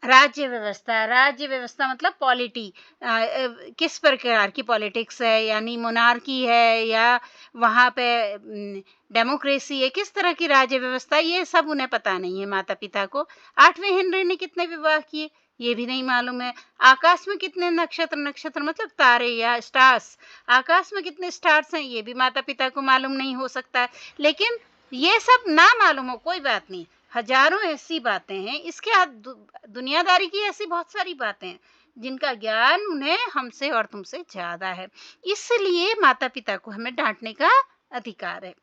Speaker 1: राज्य व्यवस्था मतलब पॉलिटी, किस प्रकार की पॉलिटिक्स है, यानी मोनार्की है या वहाँ पे डेमोक्रेसी है, किस तरह की राज्य व्यवस्था, ये सब उन्हें पता नहीं है माता-पिता को। 8वें हेनरी ने कितने विवाह किए, ये भी नहीं मालूम है। आकाश में कितने नक्षत्र मतलब तारे या स्टार्स, आकाश में कितने स्टार्स हैं, ये भी माता-पिता को मालूम नहीं हो सकता है। लेकिन ये सब ना मालूम हो कोई बात नहीं, हजारों ऐसी बातें हैं, इसके दुनियादारी की ऐसी बहुत सारी बातें हैं जिनका ज्ञान उन्हें हमसे और तुमसे ज्यादा है। इसलिए माता-पिता को हमें डांटने का अधिकार है।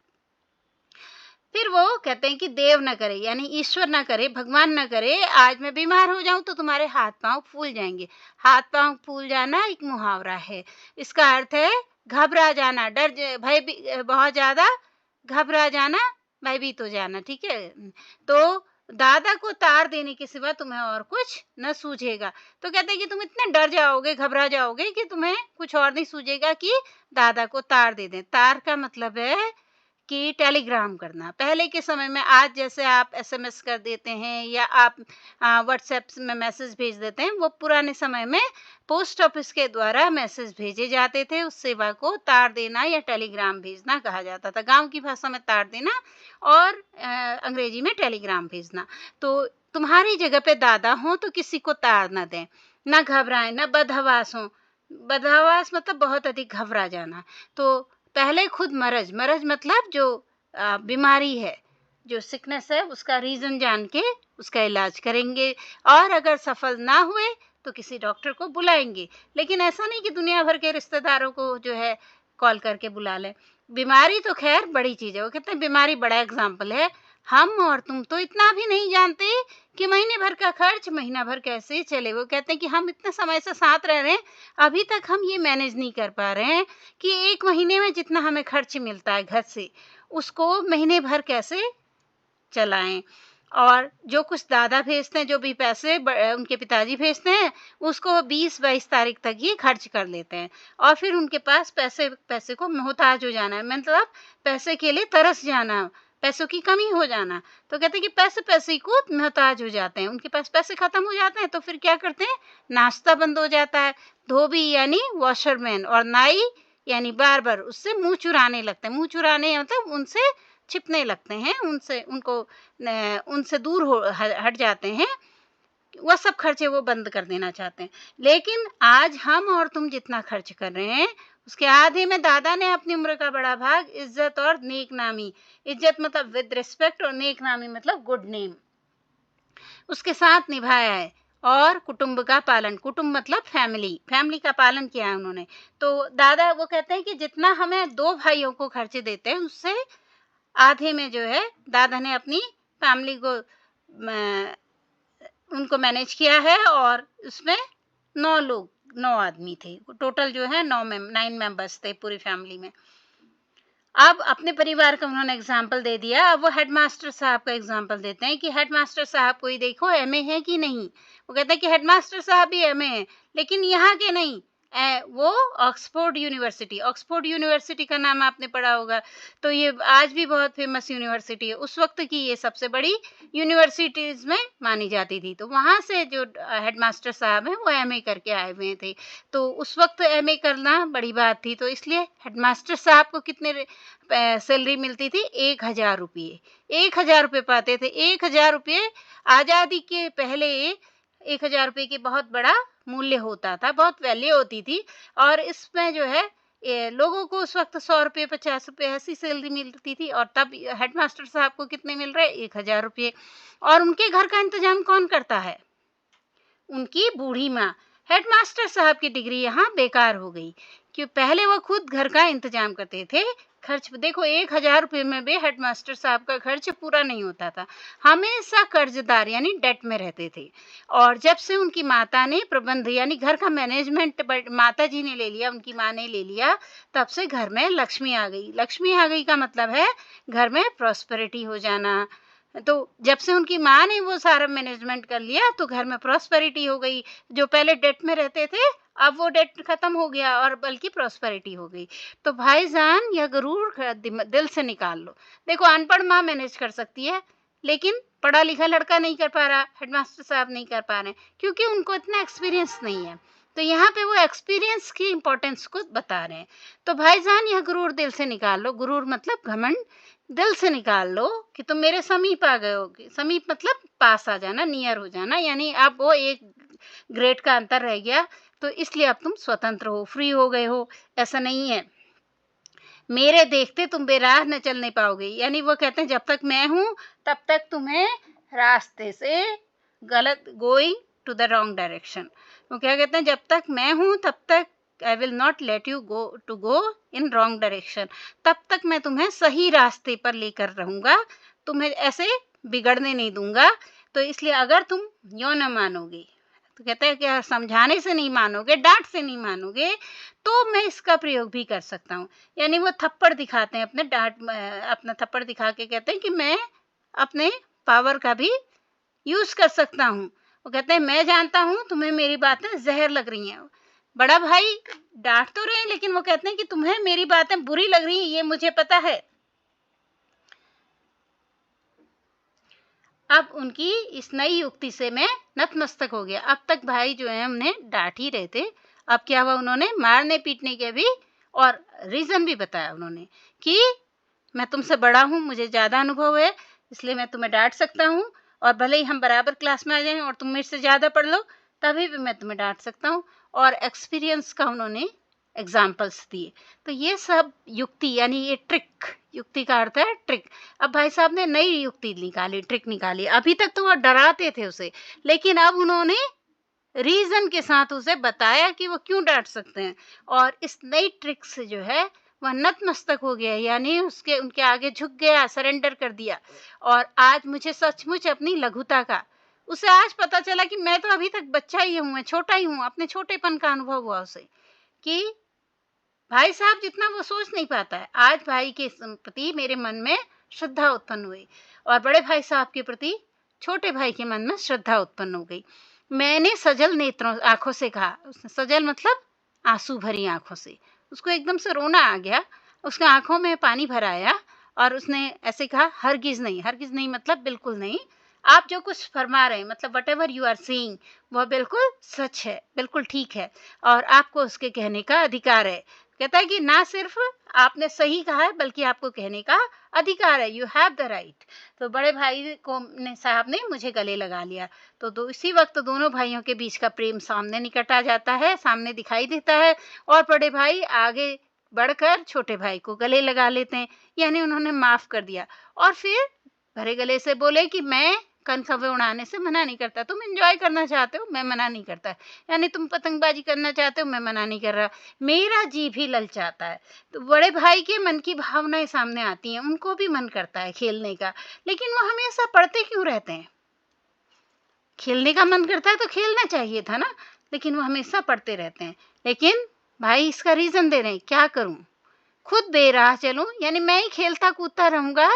Speaker 1: फिर वो कहते हैं कि देव न करे, यानी ईश्वर न करे, भगवान न करे, आज मैं बीमार हो जाऊं तो तुम्हारे हाथ पांव फूल जाएंगे। हाथ पांव फूल जाना एक मुहावरा है। इसका अर्थ है घबरा जाना, भय बहुत ज्यादा घबरा जाना, भयभीत हो जाना। ठीक है, तो दादा को तार देने के सिवा तुम्हें और कुछ न सूझेगा। तो कहते हैं कि तुम इतने डर जाओगे, घबरा जाओगे कि तुम्हें कुछ और नहीं सूझेगा कि दादा को तार दे दें। तार का मतलब है कि टेलीग्राम करना। पहले के समय में आज जैसे आप एसएमएस कर देते हैं या आप व्हाट्सएप में मैसेज भेज देते हैं, वो पुराने समय में पोस्ट ऑफिस के द्वारा मैसेज भेजे जाते थे। उस सेवा को तार देना या टेलीग्राम भेजना कहा जाता था। गांव की भाषा में तार देना और अंग्रेजी में टेलीग्राम भेजना। तो तुम्हारी जगह पे दादा हो तो किसी को तार न दें, न घबराएं, न बदहवास हो। बदहवास मतलब बहुत अधिक घबरा जाना। तो पहले खुद मरज मतलब जो बीमारी है, जो सिकनेस है, उसका रीजन जान के उसका इलाज करेंगे और अगर सफल ना हुए तो किसी डॉक्टर को बुलाएंगे। लेकिन ऐसा नहीं कि दुनिया भर के रिश्तेदारों को जो है कॉल करके बुला लें। बीमारी तो खैर बड़ी चीज है, वो कहते हैं बीमारी बड़ा एग्जाम्पल है। हम और तुम तो इतना भी नहीं जानते कि महीने भर का खर्च महीना भर कैसे चले। वो कहते हैं कि हम इतने समय से साथ रह रहे हैं, अभी तक हम ये मैनेज नहीं कर पा रहे हैं कि एक महीने में जितना हमें खर्च मिलता है घर से, उसको महीने भर कैसे चलाएं। और जो कुछ दादा भेजते हैं, जो भी पैसे उनके पिताजी भेजते हैं, उसको 20-22 तारीख तक ही खर्च कर लेते हैं और फिर उनके पास पैसे को मोहताज हो जाना है, मतलब पैसे के लिए तरस जाना, पैसों की कमी हो जाना। तो कहते हैं कि पैसे को मोहताज हो जाते हैं, उनके पास पैसे खत्म हो जाते हैं तो फिर क्या करते हैं, नाश्ता बंद हो जाता है। धोबी यानी वॉशरमैन और नाई यानी बार्बर उससे मुंह चुराने लगते हैं। मुंह चुराने मतलब उनसे छिपने लगते हैं, उनसे दूर हट जाते हैं। वह सब खर्चे वो बंद कर देना चाहते हैं। लेकिन आज हम और तुम जितना खर्च कर रहे हैं, उसके आधे में दादा ने अपनी उम्र का बड़ा भाग इज्जत और नेक नामी, इज्जत मतलब विद रिस्पेक्ट और नेक नामी मतलब गुड नेम, उसके साथ निभाया है। और कुटुंब का पालन, कुटुंब मतलब फैमिली का पालन किया है उन्होंने। तो दादा वो कहते हैं कि जितना हमें 2 भाइयों को खर्च देते हैं, उससे आधे में जो है दादा ने अपनी फैमिली को उनको मैनेज किया है और उसमें 9 आदमी थे टोटल, जो है 9 मेंबर्स थे पूरी फैमिली में। अब अपने परिवार का उन्होंने एग्जाम्पल दे दिया। अब वो हेडमास्टर साहब का एग्जाम्पल देते हैं कि हेडमास्टर साहब को ही देखो एमए है कि नहीं। वो कहते हैं कि हेडमास्टर साहब भी एमए है, लेकिन यहाँ के नहीं, वो ऑक्सफोर्ड यूनिवर्सिटी का नाम आपने पढ़ा होगा। तो ये आज भी बहुत फेमस यूनिवर्सिटी है, उस वक्त की ये सबसे बड़ी यूनिवर्सिटीज में मानी जाती थी। तो वहाँ से जो हेडमास्टर साहब हैं वो एमए करके आए हुए थे। तो उस वक्त एमए करना बड़ी बात थी, तो इसलिए हेडमास्टर साहब को कितने सैलरी मिलती थी, 1000 रुपये। 1000 रुपये पाते थे। 1000 रुपये आज़ादी के पहले 1000 रुपये की बहुत बड़ा मूल्य होता था, बहुत वैल्यू होती थी। और इसमें जो है लोगों को उस वक्त 100 रुपये 50 रुपये ऐसी सैलरी मिलती थी, और तब हेडमास्टर साहब को कितने मिल रहे, 1000 रुपये। और उनके घर का इंतजाम कौन करता है, उनकी बूढ़ी माँ। हेडमास्टर साहब की डिग्री यहाँ बेकार हो गई, क्यों, पहले वो खुद घर का इंतजाम करते थे, खर्च देखो 1000 रुपये में भी हेडमास्टर साहब का खर्च पूरा नहीं होता था, हमेशा कर्जदार यानी डेट में रहते थे। और जब से उनकी माता ने प्रबंध यानी घर का मैनेजमेंट माता जी ने ले लिया, उनकी माँ ने ले लिया, तब से घर में लक्ष्मी आ गई। लक्ष्मी आ गई का मतलब है घर में प्रॉस्पेरिटी हो जाना। तो जब से उनकी माँ ने वो सारा मैनेजमेंट कर लिया तो घर में प्रॉस्पेरिटी हो गई। जो पहले डेट में रहते थे अब वो डेट खत्म हो गया और बल्कि प्रॉस्पेरिटी हो गई। तो भाईजान यह जरूर दिल से निकाल लो। देखो अनपढ़ माँ मैनेज कर सकती है, लेकिन पढ़ा लिखा लड़का नहीं कर पा रहा, हेडमास्टर साहब नहीं कर पा रहे क्योंकि उनको इतना एक्सपीरियंस नहीं है। तो यहाँ पे वो एक्सपीरियंस की इम्पोर्टेंस को बता रहे हैं। तो भाईजान यह गुरूर दिल से निकाल लो। गुरूर मतलब घमंड, दिल से निकाल लो कि तुम मेरे समीप आ गए हो। समीप मतलब पास आ जाना, नियर हो जाना, यानी अब वो एक ग्रेड का अंतर रह गया, तो इसलिए अब तुम स्वतंत्र हो, फ्री हो गए हो। ऐसा नहीं है मेरे देखते तुम बेराह न चलने पाओगे, यानी वो कहते हैं जब तक मैं हूं तब तक तुम्हें रास्ते से गलत going to the wrong direction. वो क्या कहते हैं, जब तक मैं हूं तब तक I will not let you go in wrong direction, तब तक मैं तुम्हें सही रास्ते पर लेकर रहूंगा, तुम्हें ऐसे बिगड़ने नहीं दूंगा। तो इसलिए अगर तुम यो न मानोगे, तो कहते हैं कि समझाने से नहीं मानोगे, डांट से नहीं मानोगे, तो मैं इसका प्रयोग भी कर सकता हूँ। यानी वो थप्पड़ दिखाते हैं, अपने अपना थप्पड़ दिखा के कहते हैं कि मैं अपने पावर का भी यूज कर सकता हूँ। वो कहते हैं मैं जानता हूँ तुम्हें मेरी बातें जहर लग रही हैं। बड़ा भाई डांट तो रहे हैं, लेकिन वो कहते हैं कि तुम्हें मेरी बातें बुरी लग रही हैं, ये मुझे पता है। अब उनकी इस नई युक्ति से मैं नतमस्तक हो गया। अब तक भाई जो है हमने डांट ही रहे थे, अब क्या हुआ, उन्होंने मारने पीटने के भी और रीजन भी बताया उन्होंने कि मैं तुमसे बड़ा हूँ, मुझे ज्यादा अनुभव है, इसलिए मैं तुम्हें डांट सकता हूँ, और भले ही हम बराबर क्लास में आ जाएं और तुम मेरे से ज्यादा पढ़ लो तभी भी मैं तुम्हें डांट सकता हूँ। और एक्सपीरियंस का उन्होंने एग्जाम्पल्स दिए। तो ये सब युक्ति यानी ये ट्रिक, युक्ति का अर्थ है ट्रिक। अब भाई साहब ने नई युक्ति निकाली, ट्रिक निकाली। अभी तक तो वो डराते थे उसे, लेकिन अब उन्होंने रीजन के साथ उसे बताया कि वो क्यों डांट सकते हैं। और इस नई ट्रिक से जो है वह नतमस्तक हो गया, यानी उसके उनके आगे झुक गया, सरेंडर कर दिया। और आज मुझे सचमुच अपनी लघुता का, उसे आज पता चला कि मैं तो अभी तक बच्चा ही हूँ, मैं छोटा ही हूँ, अपने छोटेपन का अनुभव हुआ उसे कि भाई साहब जितना वो सोच नहीं पाता है। आज भाई के प्रति मेरे मन में श्रद्धा उत्पन्न हुई, और बड़े भाई साहब के प्रति छोटे भाई के मन में श्रद्धा उत्पन्न हो गई। मैंने सजल नेत्रों आंखों से कहा, सजल मतलब आंसू भरी आंखों से, उसको एकदम से रोना आ गया, उसके आंखों में पानी भर आया, और उसने ऐसे कहा हरगिज नहीं। हरगिज नहीं मतलब बिल्कुल नहीं, आप जो कुछ फरमा रहे हैं मतलब whatever you are saying वह बिल्कुल सच है, बिल्कुल ठीक है, और आपको उसके कहने का अधिकार है। कहता है कि ना सिर्फ आपने सही कहा है बल्कि आपको कहने का अधिकार है, यू हैव द राइट। तो बड़े भाई को ने साहब ने मुझे गले लगा लिया। तो इसी वक्त दोनों भाइयों के बीच का प्रेम सामने निकट आ जाता है, सामने दिखाई देता है, और बड़े भाई आगे बढ़कर छोटे भाई को गले लगा लेते हैं, यानी उन्होंने माफ कर दिया। और फिर भरे गले से बोले कि मैं कनखबे उड़ाने से मना नहीं करता, तुम एंजॉय करना चाहते हो मैं मना नहीं करता, यानी तुम पतंगबाजी करना चाहते हो मैं मना नहीं कर रहा, मेरा जी भी ललचाता है। तो बड़े भाई के मन की भावनाएं सामने आती हैं, उनको भी मन करता है खेलने का, लेकिन वो हमेशा पढ़ते क्यों रहते हैं। खेलने का मन करता है तो खेलना चाहिए था ना, लेकिन वो हमेशा पढ़ते रहते हैं। लेकिन भाई इसका रीजन दे रहे हैं, क्या करूं, खुद बेराह चलूं, यानी मैं ही खेलता कूदता रहूंगा,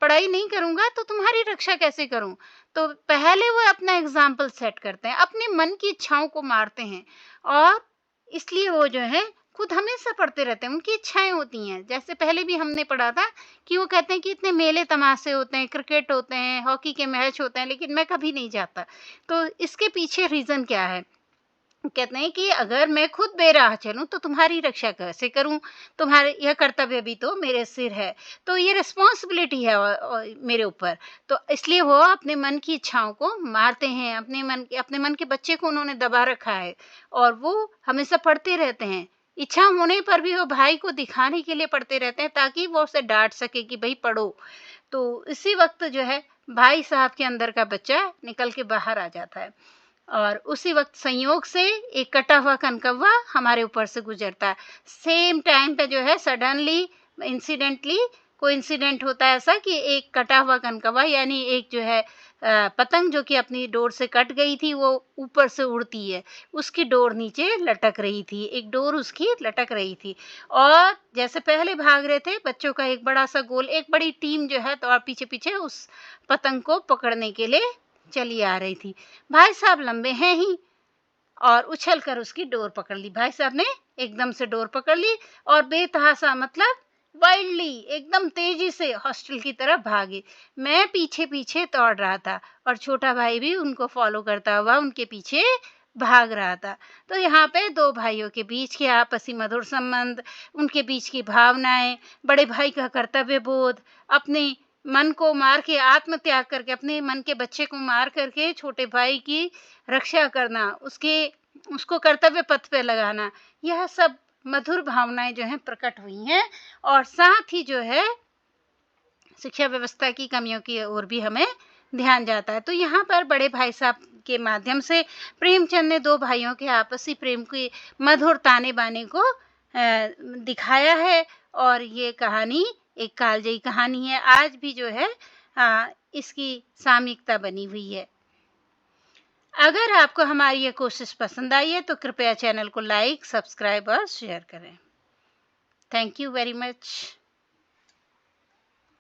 Speaker 1: पढ़ाई नहीं करूंगा तो तुम्हारी रक्षा कैसे करूं। तो पहले वो अपना एग्जाम्पल सेट करते हैं, अपने मन की इच्छाओं को मारते हैं, और इसलिए वो जो है खुद हमेशा पढ़ते रहते हैं, उनकी इच्छाएं होती हैं। जैसे पहले भी हमने पढ़ा था कि वो कहते हैं कि इतने मेले तमाशे होते हैं, क्रिकेट होते हैं, हॉकी के मैच होते हैं, लेकिन मैं कभी नहीं जाता। तो इसके पीछे रीजन क्या है, कहते हैं कि अगर मैं खुद बेराह चलूं तो तुम्हारी रक्षा कैसे करूं, तुम्हारे यह कर्तव्य भी तो मेरे सिर है, तो ये रिस्पॉन्सिबिलिटी है मेरे ऊपर। तो इसलिए वो अपने मन की इच्छाओं को मारते हैं, अपने मन के बच्चे को उन्होंने दबा रखा है, और वो हमेशा पढ़ते रहते हैं। इच्छा होने पर भी वो भाई को दिखाने के लिए पढ़ते रहते हैं, ताकि वो उसे डांट सके कि भाई पढ़ो। तो इसी वक्त जो है भाई साहब के अंदर का बच्चा निकल के बाहर आ जाता है, और उसी वक्त संयोग से एक कटा हुआ कनकव्वा हमारे ऊपर से गुजरता है। सेम टाइम पे जो है सडनली इंसिडेंटली कोइंसिडेंट होता है ऐसा कि एक कटा हुआ कनकवा यानी एक जो है पतंग जो कि अपनी डोर से कट गई थी, वो ऊपर से उड़ती है, उसकी डोर नीचे लटक रही थी, एक डोर उसकी लटक रही थी। और जैसे पहले भाग रहे थे बच्चों का एक बड़ा सा गोल, एक बड़ी टीम जो है तो और पीछे पीछे उस पतंग को पकड़ने के लिए चली आ रही थी। भाई साहब लंबे हैं ही और उछल कर उसकी डोर पकड़ ली। भाई साहब ने एकदम से डोर पकड़ ली और बेतहाशा मतलब वाइल्डली एकदम तेजी से हॉस्टल की तरफ भागे। मैं पीछे पीछे दौड़ रहा था और छोटा भाई भी उनको फॉलो करता हुआ उनके पीछे भाग रहा था। तो यहाँ पे दो भाइयों के बीच के आपसी मधुर संबंध, उनके बीच की भावनाएं, बड़े भाई का कर्तव्य बोध, अपने मन को मार के आत्मत्याग करके अपने मन के बच्चे को मार करके छोटे भाई की रक्षा करना, उसको कर्तव्य पथ पे लगाना, यह सब मधुर भावनाएं जो हैं प्रकट हुई हैं। और साथ ही जो है शिक्षा व्यवस्था की कमियों की ओर भी हमें ध्यान जाता है। तो यहाँ पर बड़े भाई साहब के माध्यम से प्रेमचंद ने दो भाइयों के आपसी प्रेम की मधुर ताने बाने को दिखाया है। और ये कहानी एक कालजयी कहानी है, आज भी जो है इसकी सामयिकता बनी हुई है। अगर आपको हमारी ये कोशिश पसंद आई है तो कृपया चैनल को लाइक, सब्सक्राइब और शेयर करें। Thank you very much.